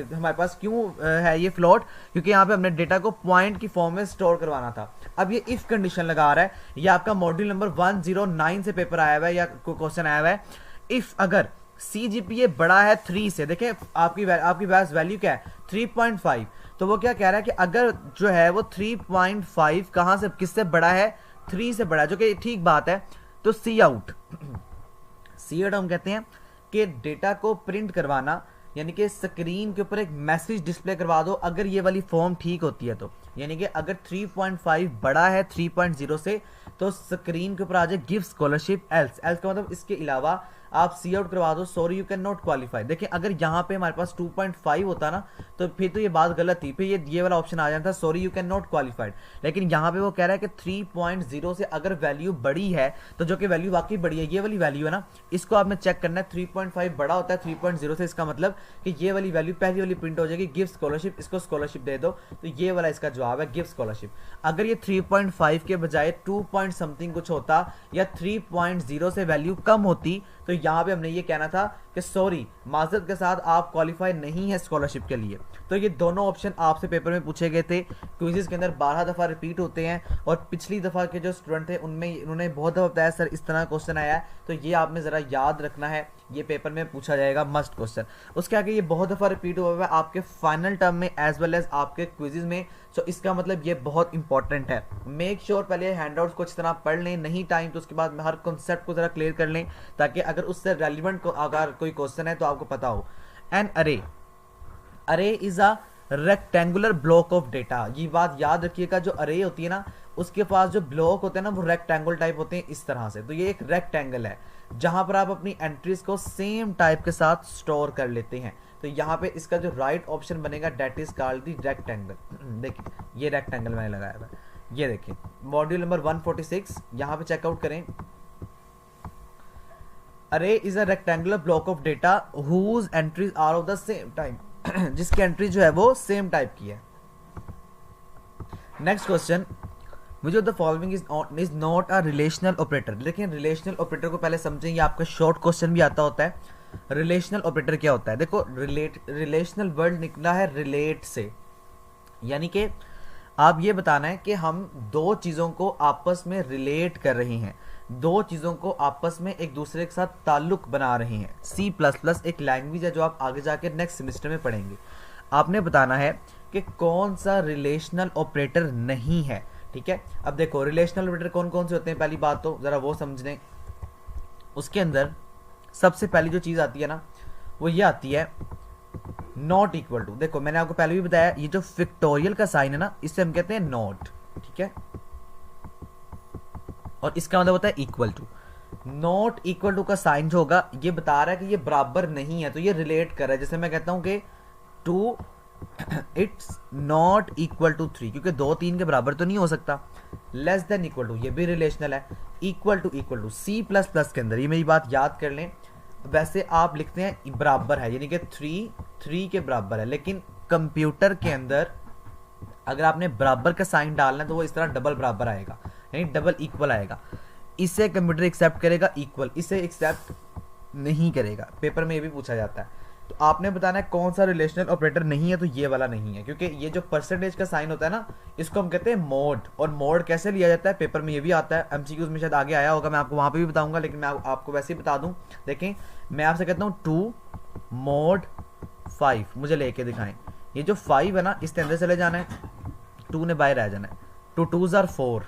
हमारे पास क्यों है ये फ्लोट, क्योंकि यहाँ पे हमने डेटा को पॉइंट की फॉर्म में स्टोर करवाना था। अब ये इफ कंडीशन लगा रहा है, ये आपका मॉड्यूल नंबर 109 से पेपर आया हुआ है या क्वेश्चन आया हुआ है। इफ अगर CGPA बड़ा है 3 से, देखें आपकी पास वैल्यू क्या है 3.5, तो वो क्या कह रहा है कि अगर जो है वो 3.5 कहां से किससे बड़ा है, 3 से बड़ा है, जो कि ठीक बात है। तो सी आउट हम कहते हैं कि डेटा को प्रिंट करवाना, यानी कि स्क्रीन के ऊपर एक मैसेज डिस्प्ले करवा दो, अगर ये वाली फॉर्म ठीक होती है तो, यानी कि अगर 3.5 बड़ा है 3.0 से, तो स्क्रीन के ऊपर आ जाए गिव स्कॉलरशिप एल्स का मतलब इसके अलावा आप सी आउट करवा दो, sorry you can not qualify. देखिए अगर यहाँ पे हमारे पास 2.5 होता ना, तो फिर तो ये बात गलत थी, फिर ये वाला ऑप्शन आ जाता, sorry you can not qualified. लेकिन यहाँ पे वो कह रहा है कि 3.0 से अगर वैल्यू बड़ी है, तो जो कि वैल्यू वाकई बड़ी है, ये वाली वैल्यू है ना, इसको आपने चेक करना है। 3.5 बड़ा होता है 3.0 से, इसका मतलब कि ये वाली वैल्यू पहली वाली प्रिंट हो जाएगी, गिव स्कॉलरशिप, इसको स्कॉलरशिप दे दो, तो ये वाला इसका जवाब है गिव स्कॉलरशिप। अगर ये 3.5 के बजाय 2 पॉइंट समथिंग कुछ होता या 3.0 से वैल्यू कम होती, तो यहाँ पे हमने ये कहना था कि सॉरी माजरत के साथ आप क्वालिफाई नहीं है स्कॉलरशिप के लिए। तो ये दोनों ऑप्शन आपसे पेपर में पूछे गए थे, क्विज़ेस के अंदर 12 दफ़ा रिपीट होते हैं, और पिछली दफ़ा के जो स्टूडेंट थे उनमें उन्होंने बहुत दफ़ा बताया सर इस तरह क्वेश्चन आया है, तो ये आपने ज़रा याद रखना है, ये पेपर में पूछा जाएगा मस्ट क्वेश्चन। उसके आगे ये बहुत दफ़ा रिपीट हुआ है आपके फाइनल टर्म में एज वेल एज आपके क्विज़ेस में, सो इसका मतलब ये बहुत इंपॉर्टेंट है। मेक श्योर पहले हैंडआउट्स को अच्छी तरह पढ़ लें, नहीं टाइम तो उसके बाद हर कॉन्सेप्ट को ज़रा क्लियर कर लें, ताकि अगर उससे रेलिवेंट अगर कोई क्वेश्चन है तो आपको पता हो। एन अरे is a rectangular block of data, ये बात याद रखिएगा, जो अरे होती है ना उसके पास जो ब्लॉक होते हैं ना वो रेक्टेंगल टाइप होते हैं इस तरह से। तो ये एक रेक्टेंगल है जहां पर आप अपनी एंट्रीज को सेम टाइप के साथ स्टोर कर लेते हैं। तो यहाँ पे इसका जो राइट ऑप्शन बनेगा that is called the rectangle. देखिए ये रेक्टेंगल मैंने लगाया हुआ है, ये देखिए मॉड्यूल नंबर 146, यहाँ पे चेकआउट करें। Array is a rectangular block of data whose entries are of the same time, जिसकी एंट्री जो है वो सेम टाइप की है। Next question, which of the following is not a relational operator. लेकिन रिलेशनल ऑपरेटर को पहले समझेंगे, आपका शॉर्ट क्वेश्चन भी आता होता है। रिलेशनल ऑपरेटर क्या होता है, देखो रिलेशनल वर्ड निकला है रिलेट से, यानी कि आप ये बताना है कि हम दो चीज़ों को आपस में रिलेट कर रहे हैं, दो चीज़ों को आपस में एक दूसरे के साथ ताल्लुक बना रहे हैं। C++ एक लैंग्वेज है जो आप आगे जाके नेक्स्ट सेमेस्टर में पढ़ेंगे। आपने बताना है कि कौन सा रिलेशनल ऑपरेटर नहीं है, ठीक है। अब देखो रिलेशनल ऑपरेटर कौन कौन से होते हैं, पहली बात तो ज़रा वो समझ लें। उसके अंदर सबसे पहली जो चीज़ आती है ना वो ये आती है नॉट इक्वल टू। देखो मैंने आपको पहले भी बताया, ये जो फिक्टोरियल का साइन है ना इससे हम कहते हैं नॉट, ठीक है, और इसका मतलब होता है equal to. Not equal to का साइन जो होगा ये बता रहा है कि ये बराबर नहीं है, तो ये रिलेट कर रहा है। जैसे मैं कहता हूं कि 2 इट्स नॉट इक्वल टू 3, क्योंकि 2 3 के बराबर तो नहीं हो सकता। लेस देन इक्वल टू, ये भी रिलेशनल है। Equal to C plus plus के अंदर, ये मेरी बात याद कर लें, वैसे आप लिखते हैं बराबर है, यानी कि 3 के बराबर है, लेकिन कंप्यूटर के अंदर अगर आपने बराबर का साइन डालना है तो वो इस तरह डबल बराबर आएगा, यानी डबल इक्वल आएगा। इसे कंप्यूटर एक्सेप्ट करेगा इक्वल, इसे एक्सेप्ट नहीं करेगा। पेपर में ये भी पूछा जाता है। तो आपने बताना है कौन सा रिलेशनल ऑपरेटर नहीं है, तो ये वाला नहीं है, क्योंकि ये जो परसेंटेज का साइन होता है ना, इसको हम कहते हैं मोड। और मोड कैसे लिया जाता है, पेपर में ये भी आता है, एमसीक्यूज में शायद आगे आया होगा, मैं आपको वहां पे भी बताऊंगा, लेकिन मैं आपको वैसे ही बता दूं। देखें, मैं आपसे कहता हूँ 2 मोड 5, मुझे लेके दिखाएं। ये जो 5 है ना, इसके अंदर चले जाना है, 2 ने बाहर आ जाना है, 2 2s are 4।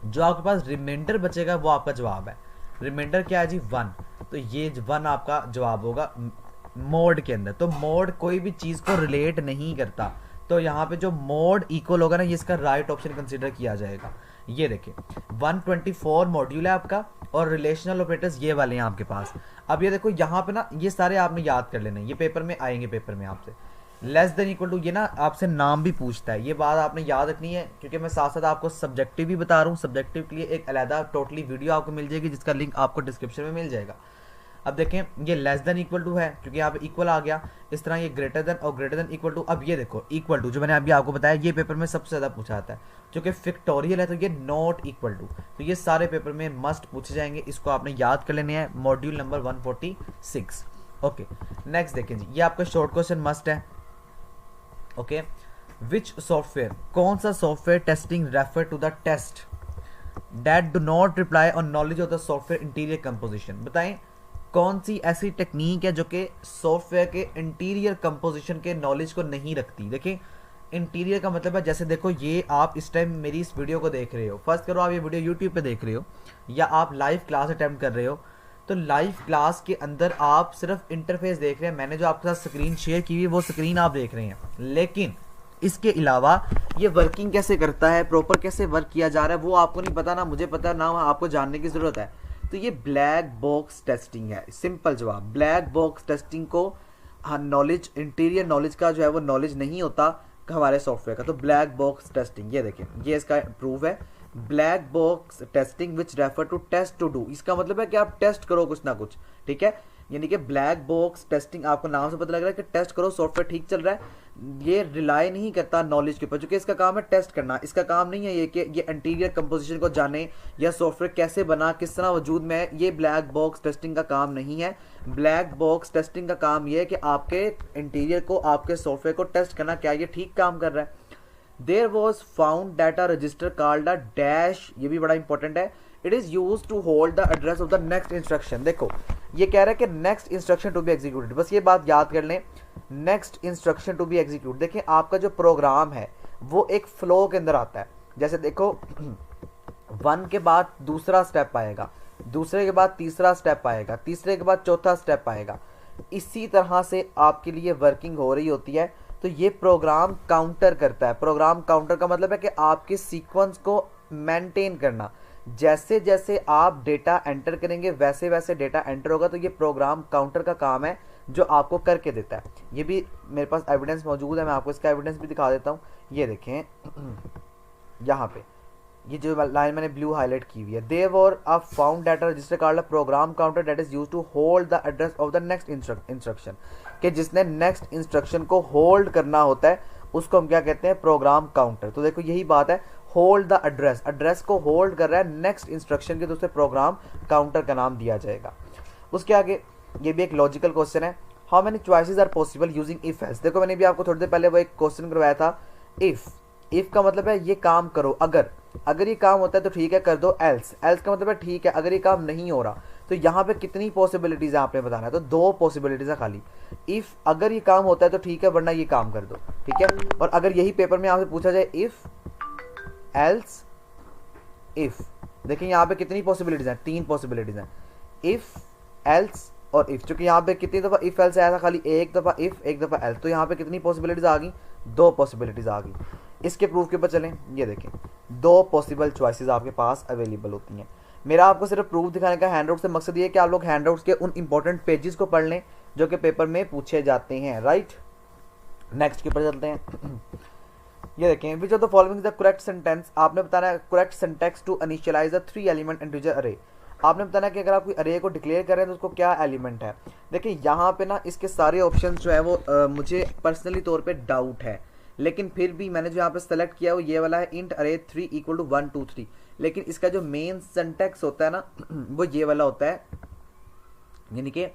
जो आपके पास रिमाइंडर बचेगा वो आपका जवाब है। रिमाइंडर क्या है जी, 1, तो ये 1 आपका जवाब होगा मोड के अंदर। तो मोड कोई भी चीज को रिलेट नहीं करता, तो यहाँ पे जो मोड इक्वल होगा ना, ये इसका राइट ऑप्शन कंसीडर किया जाएगा। ये देखिए 124 मॉड्यूल है आपका, और रिलेशनल ऑपरेटर्स ये वाले हैं आपके पास। अब ये देखो यहाँ पे ना, ये सारे आपने याद कर लेने, ये पेपर में आएंगे, पेपर में आपसे लेस देन इक्वल टू, ये ना आपसे नाम भी पूछता है, ये बात आपने याद रखनी है, क्योंकि मैं साथ साथ आपको सब्जेक्टिव भी बता रहा हूँ। सब्जेक्टिव के लिए एक अलहदा टोटली वीडियो आपको मिल जाएगी, जिसका लिंक आपको डिस्क्रिप्शन में मिल जाएगा। अब देखें, ये लेस देन इक्वल टू है, क्योंकि यहाँ पे इक्वल आ गया। इस तरह ये ग्रेटर देन और ग्रेटर देन इक्वल टू। अब ये देखो इक्वल टू, जो मैंने अभी आपको बताया, ये पेपर में सबसे ज़्यादा पूछा जाता है, क्योंकि फिक्टोरियल है, तो ये नॉट इक्वल टू। तो ये सारे पेपर में मस्ट पूछे जाएंगे, इसको आपने याद कर लेने हैं, मॉड्यूल नंबर 146। ओके, नेक्स्ट देखें जी, ये आपका शॉर्ट क्वेश्चन मस्ट है। ओके, विच सॉफ्टवेयर, कौन सा software testing refer to the test that do not reply on knowledge of the software interior composition. बताएं कौन सी ऐसी टेक्निक है जो कि सॉफ्टवेयर के इंटीरियर कंपोजिशन के नॉलेज को नहीं रखती। देखिए, इंटीरियर का मतलब है, जैसे देखो ये आप इस टाइम मेरी इस वीडियो को देख रहे हो, फर्स्ट करो आप ये वीडियो यूट्यूब पे देख रहे हो, या आप लाइव क्लास अटेम्प्ट कर रहे हो, तो लाइव क्लास के अंदर आप सिर्फ इंटरफेस देख रहे हैं, मैंने जो आपके साथ स्क्रीन शेयर की हुई वो स्क्रीन आप देख रहे हैं, लेकिन इसके अलावा ये वर्किंग कैसे करता है, प्रॉपर कैसे वर्क किया जा रहा है, वो आपको नहीं पता, ना मुझे पता, ना आपको जानने की ज़रूरत है। तो ये ब्लैक बॉक्स टेस्टिंग है, सिंपल जवाब। ब्लैक बॉक्स टेस्टिंग को नॉलेज, इंटीरियर नॉलेज का जो है वो नॉलेज नहीं होता हमारे सॉफ्टवेयर का, तो ब्लैक बॉक्स टेस्टिंग, ये देखिए ये इसका प्रूफ है। Black box testing which refer to test to do, इसका मतलब है कि आप टेस्ट करो कुछ ना कुछ, ठीक है। यानी कि ब्लैक बॉक्स टेस्टिंग, आपको नाम से पता लग रहा है कि टेस्ट करो सॉफ्टवेयर ठीक चल रहा है। ये रिलाई नहीं करता नॉलेज के ऊपर, क्योंकि इसका काम है टेस्ट करना, इसका काम नहीं है ये कि ये इंटीरियर कंपोजिशन को जाने या सॉफ्टवेयर कैसे बना, किस तरह वजूद में है, ये ब्लैक बॉक्स टेस्टिंग का काम नहीं है। ब्लैक बॉक्स टेस्टिंग का काम ये है कि आपके इंटीरियर को, आपके सॉफ्टवेयर को टेस्ट करना, क्या ये ठीक काम कर रहा है। There was found that a register called a dash, ये भी बड़ा इंपॉर्टेंट है, it is used to hold the address of the next instruction। देखो ये कह रहा है कि next instruction to be executed, बस ये बात याद कर लें, next instruction to be executed। देखें आपका जो प्रोग्राम है वो एक फ्लो के अंदर आता है, जैसे देखो 1 के बाद दूसरा स्टेप आएगा, दूसरे के बाद तीसरा स्टेप आएगा, तीसरे के बाद चौथा स्टेप आएगा, इसी तरह से आपके लिए वर्किंग हो रही होती है। तो ये प्रोग्राम काउंटर करता है। प्रोग्राम काउंटर का मतलब है कि आपके सीक्वेंस को मेंटेन करना, जैसे जैसे आप डेटा एंटर करेंगे वैसे वैसे डेटा एंटर होगा, तो ये प्रोग्राम काउंटर का काम है जो आपको करके देता है। ये भी मेरे पास एविडेंस मौजूद है, मैं आपको इसका एविडेंस भी दिखा देता हूँ। ये देखें यहाँ पे ये जो लाइन मैंने ब्लू हाईलाइट की हुई है, they were a found data register called a program counter that is used to hold the address of the next instruction, कि जिसने नेक्स्ट इंस्ट्रक्शन को होल्ड करना होता है उसको हम क्या कहते हैं, प्रोग्राम काउंटर। तो देखो यही बात है, होल्ड द एड्रेस, एड्रेस को होल्ड कर रहा है नेक्स्ट इंस्ट्रक्शन के, तो उसे प्रोग्राम काउंटर का नाम दिया जाएगा। उसके आगे ये भी एक लॉजिकल क्वेश्चन है, how many choices are possible using if else. देखो मैंने भी आपको थोड़ी देर पहले वो एक क्वेश्चन करवाया था, इफ का मतलब है ये काम करो, अगर ये काम होता है तो ठीक है कर दो, एल्स का मतलब है ठीक है अगर ये काम नहीं हो रहा। तो यहाँ पे कितनी पॉसिबिलिटीज है आपने बताना है, तो 2 पॉसिबिलिटीज है खाली। इफ अगर ये काम होता है तो ठीक है, वरना ये काम कर दो, ठीक है। और अगर यही पेपर में आपसे पूछा जाए इफ एल्स इफ, देखिए यहाँ पे कितनी पॉसिबिलिटीज हैं, 3 पॉसिबिलिटीज हैं, इफ एल्स और इफ। चूंकि यहाँ पे कितनी दफा इफ एल्स आया था, खाली एक दफा इफ एक दफा एल्स, तो यहाँ पे कितनी पॉसिबिलिटीज आ गई, 2 पॉसिबिलिटीज आ गई। इसके प्रूफ के ऊपर चलें, ये देखें 2 पॉसिबल चॉइसेस आपके पास अवेलेबल होती हैं। मेरा आपको सिर्फ प्रूफ दिखाने का हैंडआउट से मकसद ये है कि आप लोग हैंडआउट्स के उन इंपॉर्टेंट पेजेस को पढ़ लें जो कि पेपर में पूछे जाते हैं, राइट। नेक्स्ट के ऊपर चलते हैं। ये देखें, which of the following is the correct sentence. आपने बताना है correct syntax to initialize the 3 element integer array. आपने बताना है कि अगर आप कोई अरे को डिक्लेयर करें तो उसको क्या एलिमेंट है। देखिए यहाँ पे ना इसके सारे ऑप्शन जो है वो मुझे पर्सनली तौर पे डाउट है, लेकिन फिर भी मैंने जो यहाँ पे सेलेक्ट किया वो ये वाला है, इंट अरे 3 इक्वल टू 1 2 3। लेकिन इसका जो मेन सिंटैक्स होता है ना वो ये वाला होता है, यानी कि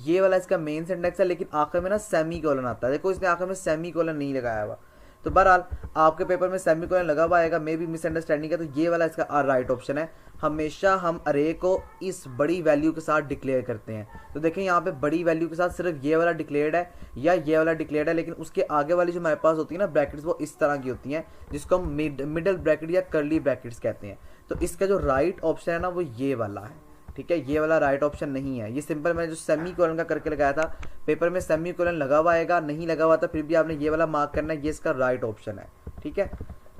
ये वाला इसका मेन सिंटैक्स है, लेकिन आखिर में ना सेमी कोलन आता है। देखो इसने आखिर में सेमी कोलन नहीं लगाया हुआ, तो बहरहाल आपके पेपर में सेमी कोलन लगा हुआ आएगा, मे बी मिसअंडरस्टैंडिंग है। तो ये वाला इसका राइट ऑप्शन है। हमेशा हम अरे को इस बड़ी वैल्यू के साथ डिक्लेयर करते हैं। तो देखें यहाँ पे बड़ी वैल्यू के साथ सिर्फ ये वाला डिक्लेयर्ड है या ये वाला डिक्लेयर्ड है, लेकिन उसके आगे वाली जो हमारे पास होती है ना ब्रैकेट्स, वो इस तरह की होती हैं जिसको हम मिडल ब्रैकेट या कर्ली ब्रैकेट्स कहते हैं। तो इसका जो राइट ऑप्शन है ना वो ये वाला है, ठीक है। ये वाला राइट ऑप्शन नहीं है। ये सिंपल मैंने जो सेमी कोलन का करके लगाया था, पेपर में सेमी कोलन लगा हुआ आएगा, नहीं लगा हुआ था फिर भी आपने ये वाला मार्क करना है, ये इसका राइट ऑप्शन है, ठीक है।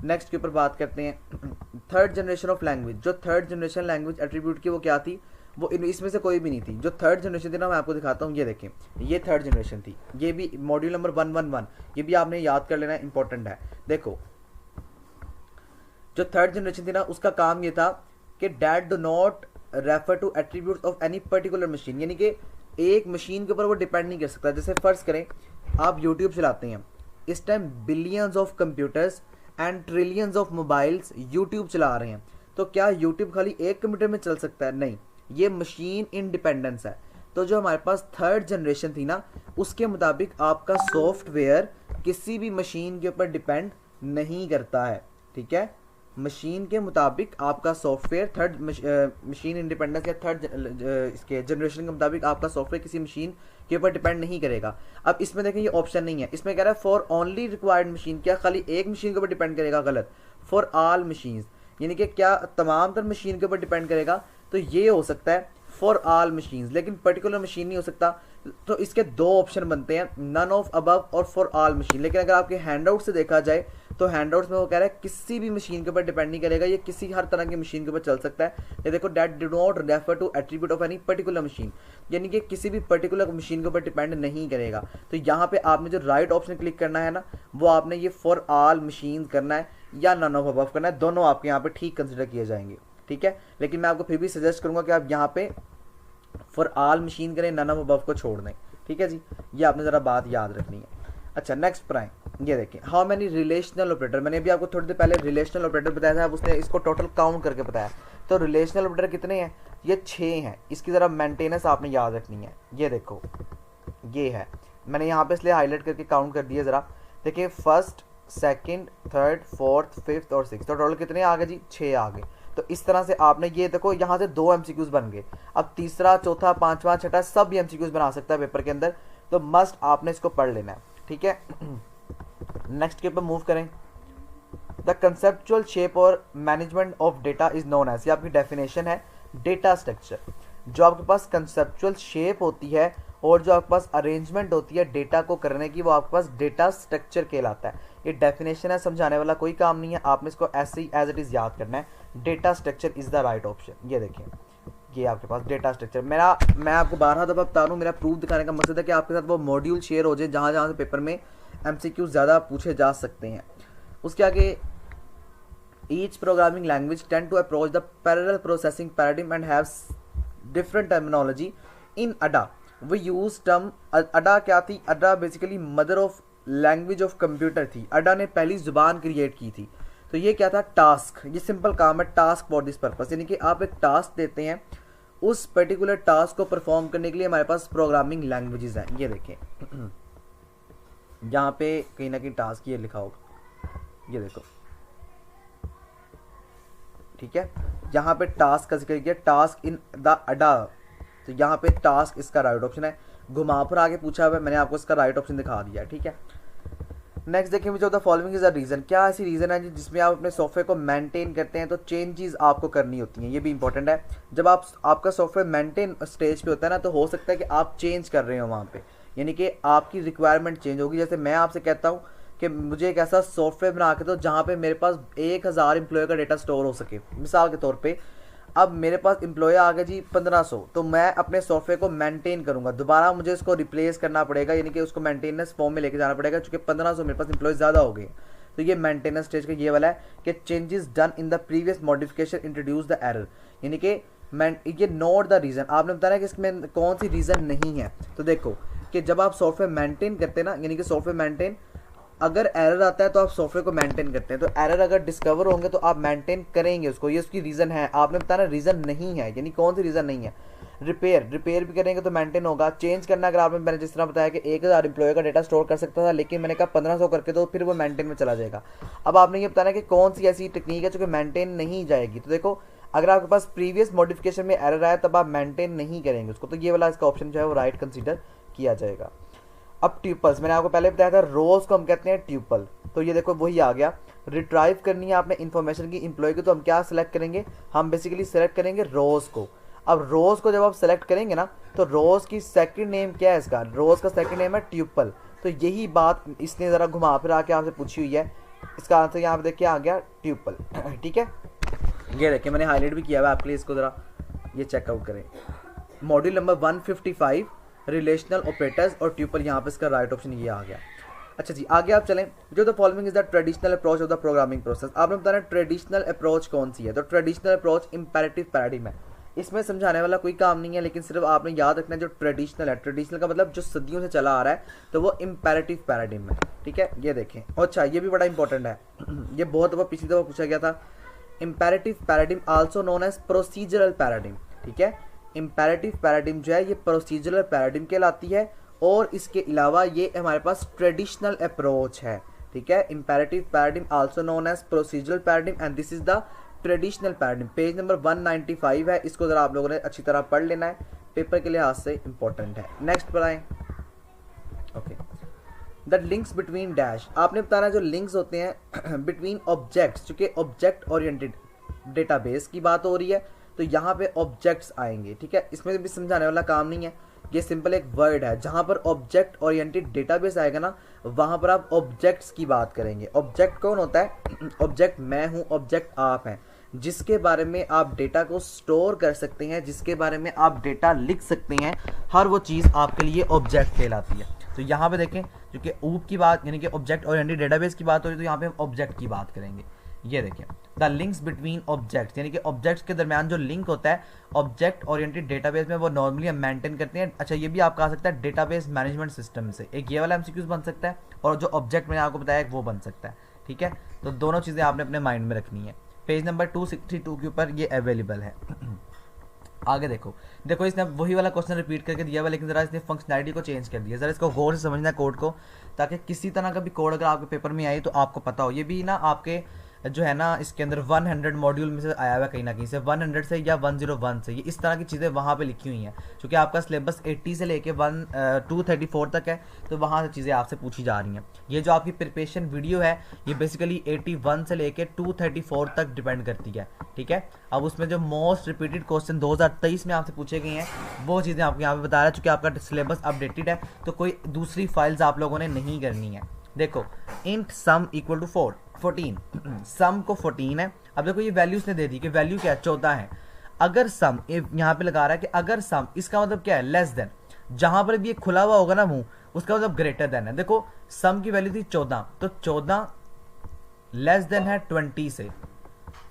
नेक्स्ट के ऊपर बात करते हैं थर्ड जनरेशन ऑफ लैंग्वेज। जो थर्ड जनरेशन लैंग्वेज एट्रीब्यूट की वो क्या थी, वो इसमें से कोई भी नहीं थी। जो थर्ड जनरेशन थी ना मैं आपको दिखाता हूँ, ये देखें ये थर्ड जनरेशन थी। ये भी मॉड्यूल नंबर 111, ये भी आपने याद कर लेना, इंपॉर्टेंट है। देखो जो थर्ड जनरेशन थी ना उसका काम ये था कि that do not refer to attributes of any particular machine, यानी कि एक मशीन के ऊपर वो डिपेंड नहीं कर सकता। जैसे फर्ज करें आप यूट्यूब चलाते हैं, इस time billions of computers and trillions of mobiles YouTube चला रहे हैं, तो क्या यूट्यूब खाली एक कंप्यूटर में चल सकता है? नहीं, ये मशीन इंडिपेंडेंस है। तो जो हमारे पास थर्ड जनरेशन थी ना उसके मुताबिक आपका सॉफ्टवेयर किसी भी मशीन के ऊपर डिपेंड नहीं करता है, ठीक है। मशीन के मुताबिक आपका सॉफ्टवेयर थर्ड मशीन इंडिपेंडेंस या थर्ड इसके जनरेशन के मुताबिक आपका सॉफ्टवेयर किसी मशीन के ऊपर डिपेंड नहीं करेगा। अब इसमें देखें ये ऑप्शन नहीं है, इसमें कह रहा है फॉर ओनली रिक्वायर्ड मशीन। क्या खाली एक मशीन के ऊपर डिपेंड करेगा? गलत, फॉर ऑल मशीन्स, यानी कि क्या तमाम तर मशीन के ऊपर डिपेंड करेगा? तो ये हो सकता है फॉर ऑल मशीन्स, लेकिन पर्टिकुलर मशीन नहीं हो सकता। तो इसके दो ऑप्शन बनते हैं, नन ऑफ अबव और फॉर ऑल मशीन। लेकिन अगर आपके हैंडआउट से देखा जाए तो हैंडआउट्स में वो कह रहा है किसी भी मशीन के ऊपर डिपेंड नहीं करेगा, ये किसी हर तरह की मशीन के ऊपर चल सकता है। ये देखो that do not refer to attribute of any particular machine, यानी कि किसी भी पर्टिकुलर मशीन के ऊपर डिपेंड नहीं करेगा। तो यहाँ पे आपने जो राइट ऑप्शन क्लिक करना है ना वो आपने ये फॉर ऑल मशीन करना है या नन ऑफ अबव करना है, दोनों आपके यहाँ पे ठीक कंसिडर किए जाएंगे, ठीक है। लेकिन मैं आपको फिर भी सजेस्ट करूंगा कि आप यहाँ पे फॉर ऑल मशीन करें, नन ऑफ अबव को छोड़ दें, ठीक है जी। ये आपने ज़रा बात याद रखनी है। अच्छा नेक्स्ट पर आए, ये देखें हाउ मैनी रिलेशनल ऑपरेटर। मैंने भी आपको थोड़ी देर पहले रिलेशनल ऑपरेटर बताया था, अब उसने इसको टोटल काउंट करके बताया। तो रिलेशनल ऑपरेटर कितने हैं? ये 6 हैं। इसकी ज़रा मेंटेनेंस आपने याद रखनी है। ये देखो ये है, मैंने यहाँ पे इसलिए हाईलाइट करके काउंट कर दिया। ज़रा देखिए first, second, third, fourth, fifth और सिक्स, तो टोटल कितने आ गए जी? 6 आ गए। तो इस तरह से आपने ये देखो यहाँ से 2 MCQs बन गए। अब तीसरा, चौथा, पांचवा, छठा सब भी MCQs बना सकता है पेपर के अंदर, तो मस्ट आपने इसको पढ़ लेना है, ठीक है। नेक्स्ट के ऊपर मूव करें। द कंसेप्चुअल शेप और management of data is known as, ये आपकी डेफिनेशन है, डेटा स्ट्रक्चर। जो आपके पास कंसेप्चुअल शेप होती है और जो आपके पास अरेंजमेंट होती है डेटा को करने की, वो आपके पास डेटा स्ट्रक्चर कहलाता है। ये डेफिनेशन है, समझाने वाला कोई काम नहीं है, आपने इसको ऐसे ही एज इट इज याद करना है। Data structure is the right option. ये देखिए ये आपके पास डेटा स्ट्रक्चर। मैं आपको 12 दफ़ा बता रहा हूँ, मेरा प्रूफ दिखाने का मकसद है कि आपके साथ वो मॉड्यूल शेयर हो जाए जहाँ जहाँ से पेपर में MCQ ज़्यादा पूछे जा सकते हैं। उसके आगे each programming language tend to approach the parallel processing paradigm and have different terminology in Ada. We use term Ada क्या थी? Ada basically mother of language of computer थी। अडा ने पहली जुबान क्रिएट की थी। तो ये क्या था? टास्क। ये सिंपल काम है, टास्क फॉर दिस पर्पस, यानी कि आप एक टास्क देते हैं, उस पर्टिकुलर टास्क को परफॉर्म करने के लिए हमारे पास प्रोग्रामिंग लैंग्वेजेस हैं। ये देखें यहाँ पे कहीं ना कहीं टास्क ये लिखा होगा, ये देखो, ठीक है। यहाँ पे टास्क का जिक्र किया, टास्क इन द अडा, तो यहाँ पे टास्क इसका राइट ऑप्शन है। घुमा पर आगे पूछा हुआ है, मैंने आपको इसका राइट ऑप्शन दिखा दिया है, ठीक है। नेक्स्ट देखें, which of the following is a reason. क्या ऐसी रीजन है जिसमें आप अपने सॉफ्टवेयर को मेंटेन करते हैं तो चेंजेस आपको करनी होती हैं? ये भी इंपॉर्टेंट है। जब आपका सॉफ्टवेयर मेंटेन स्टेज पे होता है ना, तो हो सकता है कि आप चेंज कर रहे हो वहाँ पे, यानी कि आपकी रिक्वायरमेंट चेंज होगी। जैसे मैं आपसे कहता हूँ कि मुझे एक ऐसा सॉफ्टवेयर बना के दो जहाँ पे मेरे पास 1000 एम्प्लॉय का डेटा स्टोर हो सके, मिसाल के तौर पे। अब मेरे पास एम्प्लॉय आ गया जी 1500, तो मैं अपने सॉफ्टवेयर को मेंटेन करूंगा, दोबारा मुझे इसको रिप्लेस करना पड़ेगा, यानी कि उसको मेंटेनेंस फॉर्म में लेके जाना पड़ेगा, क्योंकि 1500 मेरे पास एम्प्लॉय ज़्यादा हो गए। तो ये मेंटेनेंस स्टेज का ये वाला है कि changes done in the previous modification introduce the error, यानी कि ये नोट द रीज़न, आपने बताया कि इसमें कौन सी रीज़न नहीं है। तो देखो कि जब आप सॉफ्टवेयर मेंटेन करते हैं ना, यानी कि सॉफ्टवेयर मेंटेन, अगर एरर आता है तो आप सॉफ्टवेयर को मेंटेन करते हैं, तो एरर अगर डिस्कवर होंगे तो आप मेंटेन करेंगे उसको, ये उसकी रीज़न है। आपने बताया रीज़न नहीं है, यानी कौन सी रीज़न नहीं है। रिपेयर भी करेंगे तो मेंटेन होगा। चेंज करना, अगर आपने मैंने जिस तरह बताया कि 1000 एम्प्लॉय का डेटा स्टोर कर सकता था, लेकिन मैंने कहा 1500 करके, तो फिर वो मेंटेन में चला जाएगा। अब आपने ये बताना कि कौन सी ऐसी टेक्निक है जो कि मेंटेन नहीं जाएगी। तो देखो, अगर आपके पास प्रीवियस मॉडिफिकेशन में एरर आया तब आप मेंटेन नहीं करेंगे उसको, तो ये वाला इसका ऑप्शन जो है वो राइट कंसीडर किया जाएगा। अब ट्यूपल्स, मैंने आपको पहले बताया था रोज को हम कहते हैं ट्यूपल, तो ये देखो वही आ गया। रिट्राइव करनी है आपने इन्फॉर्मेशन की एम्प्लॉय की, तो हम क्या सेलेक्ट करेंगे, हम बेसिकली सेलेक्ट करेंगे रोज को। अब रोज को जब आप सेलेक्ट करेंगे ना, तो रोज की सेकंड नेम क्या है, इसका रोज का सेकंड नेम है ट्यूपल। तो यही बात इसने ज़रा घुमा फिरा के आपसे पूछी हुई है, इसका आंसर यहाँ पे देखिए आ गया ट्यूपल। ठीक है, ये देखिए मैंने हाईलाइट भी किया हुआ आपके लिए, इसको ज़रा ये चेकआउट करें। मॉड्यूल नंबर 155 रिलेशनल ऑपरेटर्स और ट्यूपल, यहाँ पे इसका राइट ऑप्शन ये आ गया। अच्छा जी, आगे आप चलें। जो the following is the traditional approach of the programming process, आपने बताना ट्रेडिशनल अप्रोच कौन सी है। तो ट्रेडिशनल अप्रोच इंपेरेटिव पैराडिग्म है, इसमें समझाने वाला कोई काम नहीं है, लेकिन सिर्फ आपने याद रखना है जो ट्रेडिशनल है, ट्रेडिशनल का मतलब जो सदियों से चला आ रहा है, तो वो इंपेरेटिव पैराडिग्म है। ठीक है, ये देखें। अच्छा, ये भी बड़ा इंपॉर्टेंट है, ये बहुत दफ़ा पिछली दफ़ा पूछा गया था। Imperative paradigm also known as procedural paradigm. ठीक है, इंपेरेटिव पैराडिग्म जो है ये प्रोसीजरल पैराडिग्म कहलाती है, और इसके अलावा ये हमारे पास ट्रेडिशनल अप्रोच है। ठीक है, imperative paradigm also known as procedural paradigm and this is the traditional paradigm. Page number 195 है, इसको जरा आप लोगों ने अच्छी तरह पढ़ लेना है, पेपर के लिहाज से इंपॉर्टेंट है। नेक्स्ट पर आए। Okay, the links between dash, आपने बताना जो लिंक्स होते हैं बिटवीन ऑब्जेक्ट्स, चूंकि ऑब्जेक्ट ओरिएंटेड डेटाबेस की बात हो रही है, तो यहाँ पे ऑब्जेक्ट्स आएंगे। ठीक है, इसमें भी समझाने वाला काम नहीं है, ये सिंपल एक वर्ड है। जहाँ पर ऑब्जेक्ट ओरिएंटेड डेटाबेस आएगा ना, वहाँ पर आप ऑब्जेक्ट्स की बात करेंगे। ऑब्जेक्ट कौन होता है, ऑब्जेक्ट मैं हूँ, ऑब्जेक्ट आप हैं, जिसके बारे में आप डेटा को स्टोर कर सकते हैं, जिसके बारे में आप डेटा लिख सकते हैं, हर वो चीज़ आपके लिए ऑब्जेक्ट कहलाती है। तो यहाँ पे देखें, क्योंकि ऊप की बात यानी कि ऑब्जेक्ट ओरिएंटेड डेटाबेस की बात हो रही है, तो यहाँ पे हम ऑब्जेक्ट की बात करेंगे। ये देखें, द लिंक्स बिटवीन ऑब्जेक्ट्स, यानी कि ऑब्जेक्ट्स के दरमियान जो लिंक होता है ऑब्जेक्ट ओरिएंटेड डेटाबेस में, वो नॉर्मली हम मेंटेन करते हैं। अच्छा, ये भी आपका आ सकता है डेटाबेस मैनेजमेंट सिस्टम से, एक ये वाला एमसीक्यूज बन सकता है, और जो ऑब्जेक्ट मैंने आपको बताया वो बन सकता है। ठीक है, तो दोनों चीज़ें आपने अपने माइंड में रखनी है। पेज नंबर 262 के ऊपर ये अवेलेबल है। आगे देखो, इसने वही वाला क्वेश्चन रिपीट करके दिया हुआ, लेकिन जरा इसने फंक्शनैलिटी को चेंज कर दिया। जरा इसको गौर से समझना है कोड को, ताकि किसी तरह का भी कोड अगर आपके पेपर में आए तो आपको पता हो। ये भी ना आपके जो है ना इसके अंदर 100 मॉड्यूल में से आया हुआ है, कहीं ना कहीं से 100 से या 101 से, ये इस तरह की चीज़ें वहाँ पे लिखी हुई हैं, क्योंकि आपका सिलेबस 80 से लेके 234 तक है, तो वहाँ से चीज़ें आपसे पूछी जा रही हैं। ये जो आपकी प्रिपरेशन वीडियो है, ये बेसिकली 81 से लेके 234 तक डिपेंड करती है। ठीक है, अब उसमें जो मोस्ट रिपीटेड क्वेश्चन 2023 में आपसे पूछे गए हैं, वो चीज़ें आपको यहाँ पे बता रहा है, चूँकि आपका सिलेबस अपडेटेड है, तो कोई दूसरी फाइल्स आप लोगों ने नहीं करनी है। देखो, इंट सम इक्वल टू 14, सम को 14 है। अब देखो, ये वैल्यूज ने दे दी कि वैल्यू क्या है, 14 है। अगर सम, यहाँ पे लगा रहा है कि अगर सम, इसका मतलब क्या है, लेस देन। जहां पर भी ये खुला हुआ होगा ना मुंह, उसका मतलब ग्रेटर देन है। देखो, सम की वैल्यू थी 14, तो 14 लेस देन है 20 से,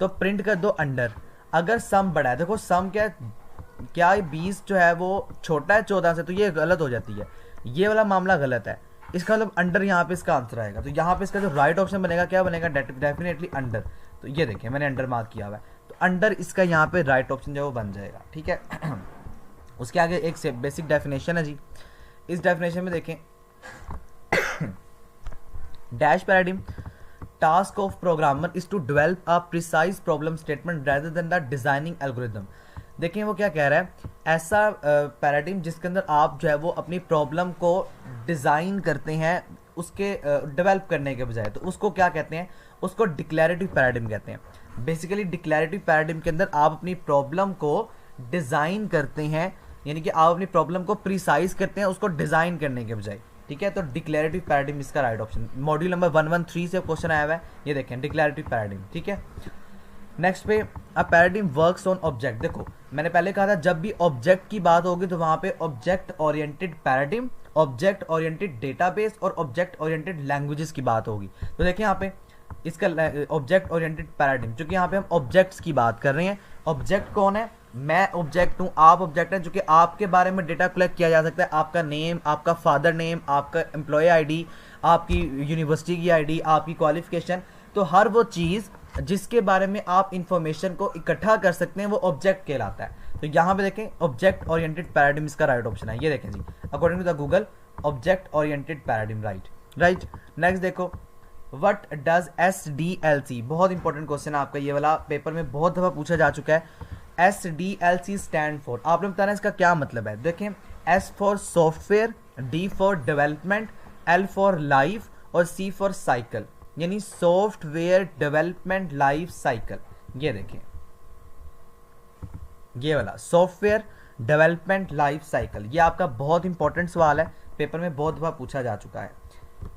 तो प्रिंट कर दो अंडर। अगर सम बड़ा है, देखो सम क्या 20 जो है वो छोटा है 14 से, तो ये गलत हो जाती है, ये वाला मामला गलत है। इसका मतलब अंडर यहाँ पे इसका आंसर आएगा। तो यहाँ पे इसका जो राइट ऑप्शन बनेगा क्या बनेगा, डेफिनेटली अंडर। तो ये देखिए मैंने अंडर मार्क किया हुआ है, तो अंडर इसका यहाँ पे राइट ऑप्शन जो है वो बन जाएगा। ठीक है, उसके आगे एक बेसिक डेफिनेशन है जी, इस डेफिनेशन में देखें, dash paradigm, task of programmer is to develop a precise problem statement rather than the designing algorithm. देखिए वो क्या कह रहा है, ऐसा पैराडिग्म जिसके अंदर आप जो है वो अपनी प्रॉब्लम को डिज़ाइन करते हैं, उसके डेवलप करने के बजाय, तो उसको क्या कहते हैं, उसको डिक्लेरेटिव पैराडिग्म कहते हैं। बेसिकली डिक्लेरेटिव पैराडिग्म के अंदर आप अपनी प्रॉब्लम को डिज़ाइन करते हैं, यानी कि आप अपनी प्रॉब्लम को प्रिसाइज करते हैं उसको डिज़ाइन करने के बजाय। ठीक है, तो डिक्लेरेटिव पैराडिग्म इसका राइट ऑप्शन। मॉड्यूल नंबर 113 से क्वेश्चन आया हुआ है, ये देखें डिक्लेरेटिव पैराडिग्म। ठीक है, नेक्स्ट पे अ पैराडिम वर्क्स ऑन ऑब्जेक्ट। देखो मैंने पहले कहा था जब भी ऑब्जेक्ट की बात होगी तो वहां पे object oriented paradigm, object oriented database और ऑब्जेक्ट ओरिएंटेड लैंग्वेजेस की बात होगी। तो देखिए यहाँ पे इसका ऑब्जेक्ट ओरिएंटेड पैराडिम, क्योंकि यहाँ पे हम ऑब्जेक्ट्स की बात कर रहे हैं। ऑब्जेक्ट कौन है? मैं ऑब्जेक्ट हूँ, आप ऑब्जेक्ट हैं, जो कि आपके बारे में डेटा कलेक्ट किया जा सकता है। आपका नेम, आपका फादर नेम, आपका एम्प्लॉय आईडी, आपकी यूनिवर्सिटी की आईडी, आपकी क्वालिफिकेशन, तो हर वो चीज़ जिसके बारे में आप इंफॉर्मेशन को इकट्ठा कर सकते हैं वो ऑब्जेक्ट कहलाता है। तो यहाँ पे देखें ऑब्जेक्ट ओरिएंटेड पैराडिम इसका राइट ऑप्शन है। ये देखें जी, according to the Google object oriented paradigm, right. Next देखो व्हाट डज SDLC, बहुत इंपॉर्टेंट क्वेश्चन है आपका ये वाला, पेपर में बहुत दफा पूछा जा चुका है। SDLC स्टैंड फॉर, आपने बताना इसका क्या मतलब है। देखें S for software, D for development, L for life और C फॉर साइकिल, यानी सॉफ्टवेयर डेवलपमेंट लाइफ साइकिल। ये देखें ये वाला सॉफ्टवेयर डेवलपमेंट लाइफ साइकिल, ये आपका बहुत इंपॉर्टेंट सवाल है, पेपर में बहुत दफा पूछा जा चुका है।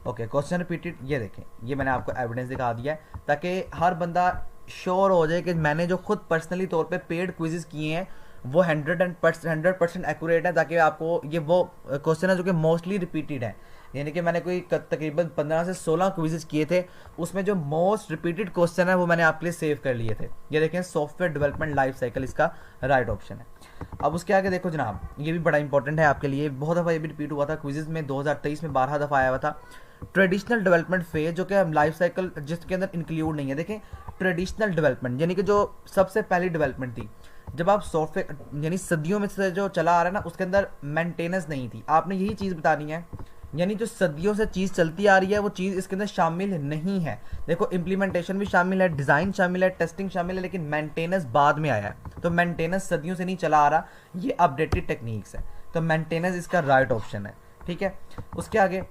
Okay, question repeated. ये देखें, ये मैंने आपको एविडेंस दिखा दिया है ताकि हर बंदा श्योर हो जाए कि मैंने जो खुद पर्सनली तौर पे पेड क्विजेज किए हैं वो 100% एक्यूरेट है, ताकि आपको ये वो क्वेश्चन है जो कि मोस्टली रिपीटेड है। यानी कि मैंने कोई तकरीबन 15 से 16 क्विजेज किए थे, उसमें जो मोस्ट रिपीटेड क्वेश्चन है वो मैंने आपके लिए सेव कर लिए थे। ये देखें सॉफ्टवेयर डेवलपमेंट लाइफ साइकिल इसका राइट ऑप्शन है। अब उसके आगे देखो जनाब, ये भी बड़ा इंपॉर्टेंट है आपके लिए, बहुत दफ़ा ये भी रिपीट हुआ था क्विजेज में, 2023 में 12 दफ़ा आया हुआ था। ट्रेडिशनल डेवलपमेंट फेज, जो कि लाइफ साइकिल जिसके अंदर इंक्लूड नहीं है। देखें ट्रेडिशनल डेवलपमेंट यानी कि जो सबसे पहली डेवलपमेंट थी, जब आप सॉफ्टवेयर यानी सदियों में से जो चला आ रहा है ना, उसके अंदर मेंटेनेंस नहीं थी। आपने यही चीज़ बतानी है, यानी जो सदियों से चीज़ चलती आ रही है वो चीज़ इसके अंदर शामिल नहीं है। देखो इम्प्लीमेंटेशन भी शामिल है, डिज़ाइन शामिल है, टेस्टिंग शामिल है, लेकिन मेंटेनेंस बाद में आया है। तो मेंटेनेंस सदियों से नहीं चला आ रहा, ये अपडेटेड टेक्निक्स है। तो मेंटेनेंस इसका राइट ऑप्शन है, ठीक है। उसके आगे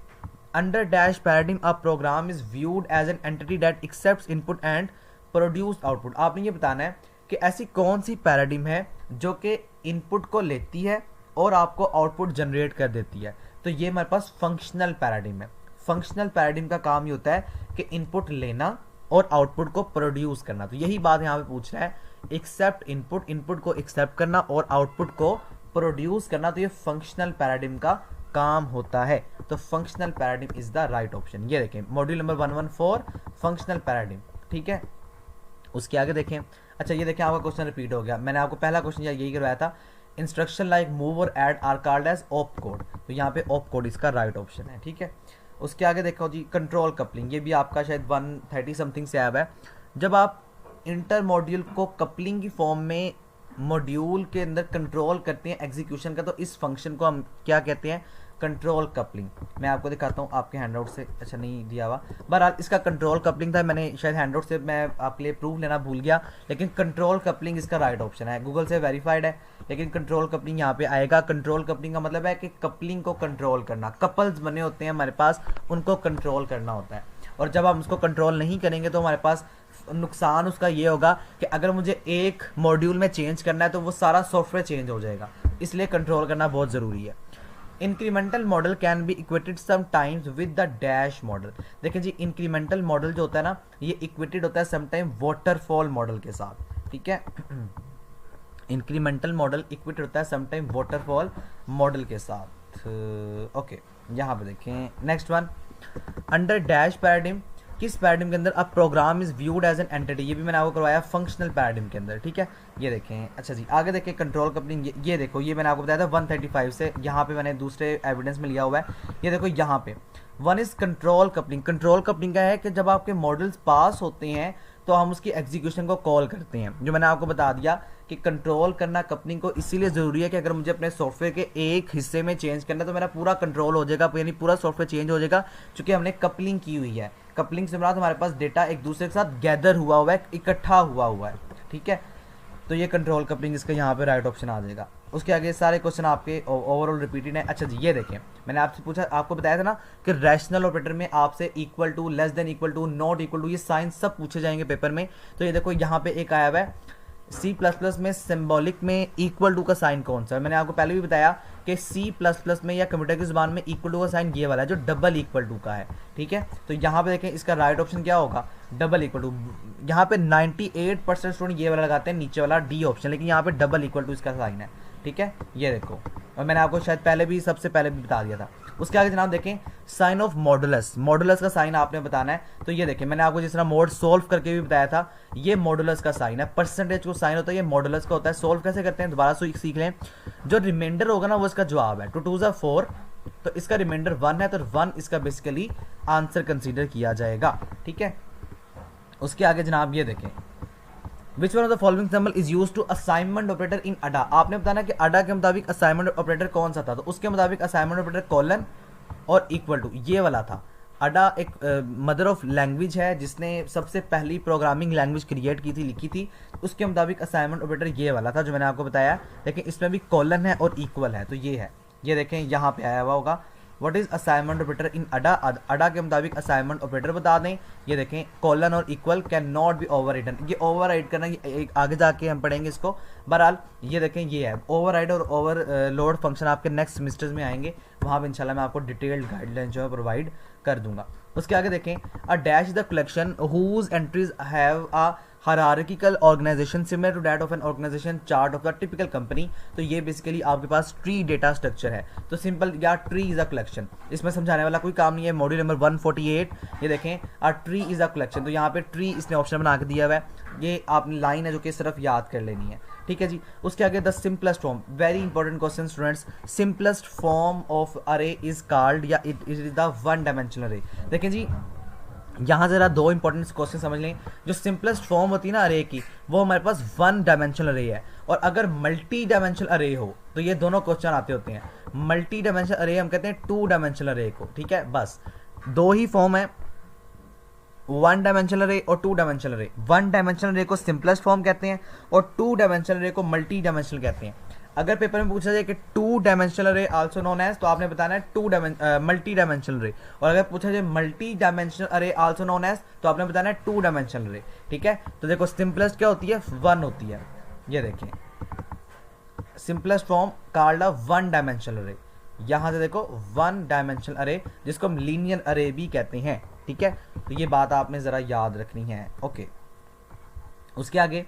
under dash paradigm a program is viewed as an entity that accepts input and produce output. आपने ये बताना है कि ऐसी कौन सी पैराडिम है जो कि इनपुट को लेती है और आपको आउटपुट जनरेट कर देती है। तो ये हमारे पास फंक्शनल पैराडिम है। फंक्शनल पैराडिम का काम ये होता है कि इनपुट लेना और आउटपुट को प्रोड्यूस करना। तो यही बात यहाँ पे पूछ रहा है, एक्सेप्ट इनपुट, इनपुट को एक्सेप्ट करना और आउटपुट को प्रोड्यूस करना। तो ये फंक्शनल पैराडिम का काम होता है। तो functional paradigm is the right option. ये देखें मॉड्यूल नंबर 114 फंक्शनल पैराडिम, ठीक है। उसके आगे देखें, अच्छा ये देखें आपका क्वेश्चन रिपीट हो गया। मैंने आपको पहला क्वेश्चन यही करवाया था, इंस्ट्रक्शन लाइक मूव और add are called as opcode. तो यहाँ पे ऑप कोड इसका राइट ऑप्शन है, ठीक है। उसके आगे देखो जी कंट्रोल कपलिंग, ये भी आपका शायद 130 समथिंग से आया हुआ है। जब आप इंटर मॉड्यूल को कपलिंग की फॉर्म में मॉड्यूल के अंदर कंट्रोल करते हैं एग्जीक्यूशन का, तो इस फंक्शन को हम क्या कहते हैं? Control coupling. मैं आपको दिखाता हूँ आपके हैंडआउट से, अच्छा नहीं दिया हुआ, बहरहाल इसका कंट्रोल कपलिंग था। मैंने शायद हैंडआउट से मैं आपके लिए प्रूफ लेना भूल गया, लेकिन कंट्रोल कपलिंग इसका राइट ऑप्शन है। गूगल से वेरीफाइड है, लेकिन कंट्रोल कपलिंग यहाँ पे आएगा। कंट्रोल कपलिंग का मतलब है कि कपलिंग को कंट्रोल करना। कपल्स बने होते हैं हमारे पास, उनको कंट्रोल करना होता है। और जब हम उसको कंट्रोल नहीं करेंगे तो हमारे पास नुकसान उसका ये होगा कि अगर मुझे एक मॉड्यूल में चेंज करना है तो वो सारा सॉफ्टवेयर चेंज हो जाएगा, इसलिए कंट्रोल करना बहुत ज़रूरी है। Incremental model can be equated sometimes with the dash model. देखिए जी इंक्रीमेंटल मॉडल जो होता है ना, ये इक्वेटेड होता है समटाइम वाटरफॉल मॉडल के साथ, ठीक है। इंक्रीमेंटल मॉडल इक्वेटेड होता है समटाइम वाटरफॉल मॉडल के साथ। ओके, यहाँ पे देखें next one, under dash paradigm, किस पैराडिम के अंदर अब program is viewed as an entity. ये भी मैंने आपको करवाया फंक्शनल पैराडिम के अंदर, ठीक है। ये देखें, अच्छा जी आगे देखें कंट्रोल कपलिंग। ये देखो, ये मैंने आपको बताया था 135 से, यहाँ पे मैंने दूसरे एविडेंस में लिया हुआ है। ये देखो यहाँ पे one is control coupling. Control coupling का है कि जब आपके मॉडल्स पास होते हैं तो हम उसकी एग्जीक्यूशन को कॉल करते हैं। जो मैंने आपको बता दिया कि कंट्रोल करना कपलिंग को इसीलिए ज़रूरी है कि अगर मुझे अपने सॉफ्टवेयर के एक हिस्से में चेंज करना है तो मेरा पूरा कंट्रोल हो जाएगा, यानी पूरा सॉफ्टवेयर चेंज हो जाएगा, क्योंकि हमने कपलिंग की हुई है। कपलिंग से मुराद हमारे पास डेटा एक दूसरे के साथ गैदर हुआ है, इकट्ठा हुआ है, ठीक है। तो ये कंट्रोल कपलिंग इसका यहाँ पे राइट ऑप्शन आ जाएगा। उसके आगे सारे क्वेश्चन आपके ओवरऑल रिपीटेड हैं। अच्छा जी ये देखें, मैंने आपसे पूछा, आपको बताया था ना कि रैशनल ऑपरेटर में आपसे equal to, less than equal to, not equal to, ये साइन सब पूछे जाएंगे पेपर में। तो ये देखो यहाँ पे एक आया हुआ है सी प्लस प्लस में सिंबॉलिक में इक्वल टू का साइन कौन सा है? मैंने आपको पहले भी बताया कि सी प्लस प्लस में या कंप्यूटर की जुबान में इक्वल टू का साइन ये वाला है जो डबल इक्वल टू का है, ठीक है। तो यहाँ पे देखें इसका राइट ऑप्शन क्या होगा, डबल इक्वल टू। यहाँ पे 98% स्टूडेंट ये वाला लगाते हैं, नीचे वाला डी ऑप्शन, लेकिन यहाँ पे डबल इक्वल टू इसका साइन है, ठीक है, ये देखो। और मैंने आपको शायद पहले भी, सबसे पहले भी बता दिया था। उसके आगे जनाब देखें साइन ऑफ मॉडुलस, मॉडुलस का साइन आपने बताना है। तो ये देखें मैंने आपको जिस तरह मोड सोल्व करके भी बताया था, ये मॉडुलस का साइन है, परसेंटेज को साइन होता है, ये मॉडुलस का होता है। सोल्व कैसे करते हैं दोबारा सीख लें। जो रिमाइंडर होगा ना वो इसका जवाब है, 2 2 ज़ा 4, तो इसका रिमाइंडर 1 है, तो 1 इसका बेसिकली आंसर कंसीडर किया जाएगा, ठीक है। उसके आगे जनाब ये देखें which one of the following symbol is use to assignment operator in Ada. आपने बताना कि अडा के मुताबिक असाइनमेंट ऑपरेटर कौन सा था, तो उसके मुताबिक असाइनमेंट ऑपरेटर कॉलन और इक्वल टू ये वाला था। अडा एक मदर ऑफ लैंग्वेज है जिसने सबसे पहली प्रोग्रामिंग लैंग्वेज क्रिएट की थी, लिखी थी। उसके मुताबिक असाइनमेंट ऑपरेटर ये वाला था जो मैंने आपको बताया, लेकिन इसमें भी कॉलन है और इक्वल है, तो ये है। ये देखें यहाँ पे आया हुआ होगा what is assignment operator in अडा। अडा के मुताबिक असाइनमेंट ऑपरेटर बता दें। ये देखें कॉलन और इक्वल कैन नॉट बी ओवरराइडन, ये ओवरराइड करना ये आगे जाके हम पढ़ेंगे इसको। बहरहाल ये देखें ये है ओवरराइड और ओवरलोड फंक्शन आपके नेक्स्ट सेमेस्टर्स में आएंगे, वहाँ पर इंशाल्लाह मैं आपको डिटेल्ड गाइडलाइन जो है प्रोवाइड कर दूंगा। उसके आगे देखें a dash the collection whose entries have a hierarchical organization similar to that of an organization chart of the typical company। तो ये बेसिकली आपके पास ट्री डेटा स्ट्रक्चर है, तो सिंपल या ट्री इज अ कलेक्शन, इसमें समझाने वाला कोई काम नहीं है। मॉड्यूल नंबर 148 ये देखें a tree is a collection, तो यहाँ पे ट्री इसने ऑप्शन बना के दिया हुआ है, ये आपने लाइन है जो कि सिर्फ याद कर लेनी है, ठीक है जी। उसके आगे the simplest form, very important question students, simplest form of अरे इज कॉल्ड या it is the one dimensional अरे। देखें जी यहाँ ज़रा दो इंपॉर्टेंट क्वेश्चन समझ लें। जो सिंपलेस्ट फॉर्म होती है ना अरे की, वो हमारे पास वन डायमेंशनल अरे है, और अगर मल्टी डायमेंशनल अरे हो तो ये दोनों क्वेश्चन आते होते हैं। मल्टी डायमेंशनल अरे हम कहते हैं 2 डायमेंशनल अरे को, ठीक है। बस दो ही फॉर्म है, 1 डायमेंशनल अरे और 2 डायमेंशनल अरे। 1 डायमेंशनल अरे को सिंपलेस्ट फॉर्म कहते हैं और 2 डायमेंशनल अरे को मल्टी डायमेंशनल कहते हैं। अगर पेपर में पूछा जाए कि 2 डायमेंशनल अरे आल्सो नोन एज, तो आपने बताना है मल्टी डायमेंशनल अरे, और अगर पूछा जाए मल्टी डायमेंशनल अरे आल्सो नोन एज, तो आपने बताना है 2 डायमेंशनल अरे, ठीक है। तो देखो सिंपलेस्ट क्या होती है, 1 होती है। ये देखें simplest form called a 1 dimensional अरे। यहाँ से देखो 1 डायमेंशनल अरे जिसको हम लीनियर अरे भी कहते हैं, ठीक है। तो ये बात आपने ज़रा याद रखनी है, ओके। उसके आगे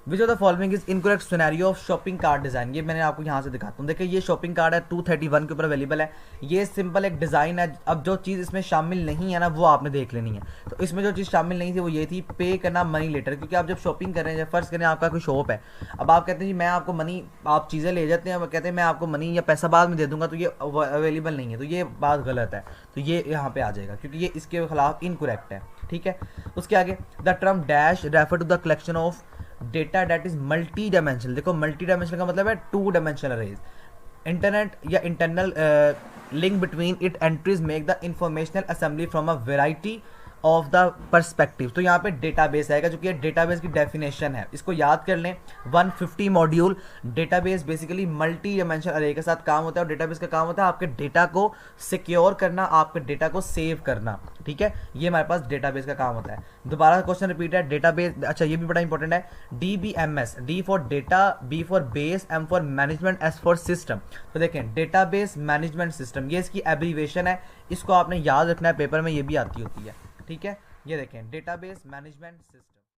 विच of the following is incorrect scenario of shopping cart design, ये मैंने आपको यहाँ से दिखाता हूँ। देखिए ये शॉपिंग कार्ड है 231 के ऊपर अवेलेबल है। ये सिंपल एक डिज़ाइन है। अब जो चीज़ इसमें शामिल नहीं है ना वो आपने देख लेनी है। तो इसमें जो चीज़ शामिल नहीं थी वो ये थी पे करना मनी लेटर, क्योंकि आप जब शॉपिंग कर रहे हैं, फ़र्ज़ करें आपका कोई शॉप है, अब आप कहते हैं जी मैं आपको मनी, आप चीज़ें ले जाते हैं, कहते हैं मैं आपको मनी या पैसा बाद में दे दूंगा, तो ये अवेलेबल नहीं है, तो ये बात गलत है। तो ये यहाँ पर आ जाएगा क्योंकि ये इसके खिलाफ इनकरेक्ट है, ठीक है। उसके आगे the term dash refer to the collection of data that is multi dimensional. देखो मल्टी डायमेंशनल का मतलब है 2 डायमेंशनल अरेज। इंटरनेट या internal link between it entries make the informational assembly from a variety of the perspective. तो यहाँ पे database आएगा, जो कि डेटाबेस की डेफिनेशन है, इसको याद कर लें। 150 module database basically multi dimensional अरे के साथ काम होता है, और डेटाबेस का काम होता है आपके डेटा को सिक्योर करना, आपके डेटा को सेव करना, ठीक है। ये हमारे पास डेटाबेस का काम होता है। दोबारा क्वेश्चन रिपीट है, डेटाबेस, अच्छा ये भी बड़ा इंपॉर्टेंट है, DBMS, D for data, B for base, M for management, S for system. तो देखें डेटाबेस मैनेजमेंट सिस्टम, ये इसकी एब्रीवेशन है, इसको आपने याद रखना है, पेपर में ये भी आती होती है, ठीक है। ये देखें डेटाबेस मैनेजमेंट सिस्टम।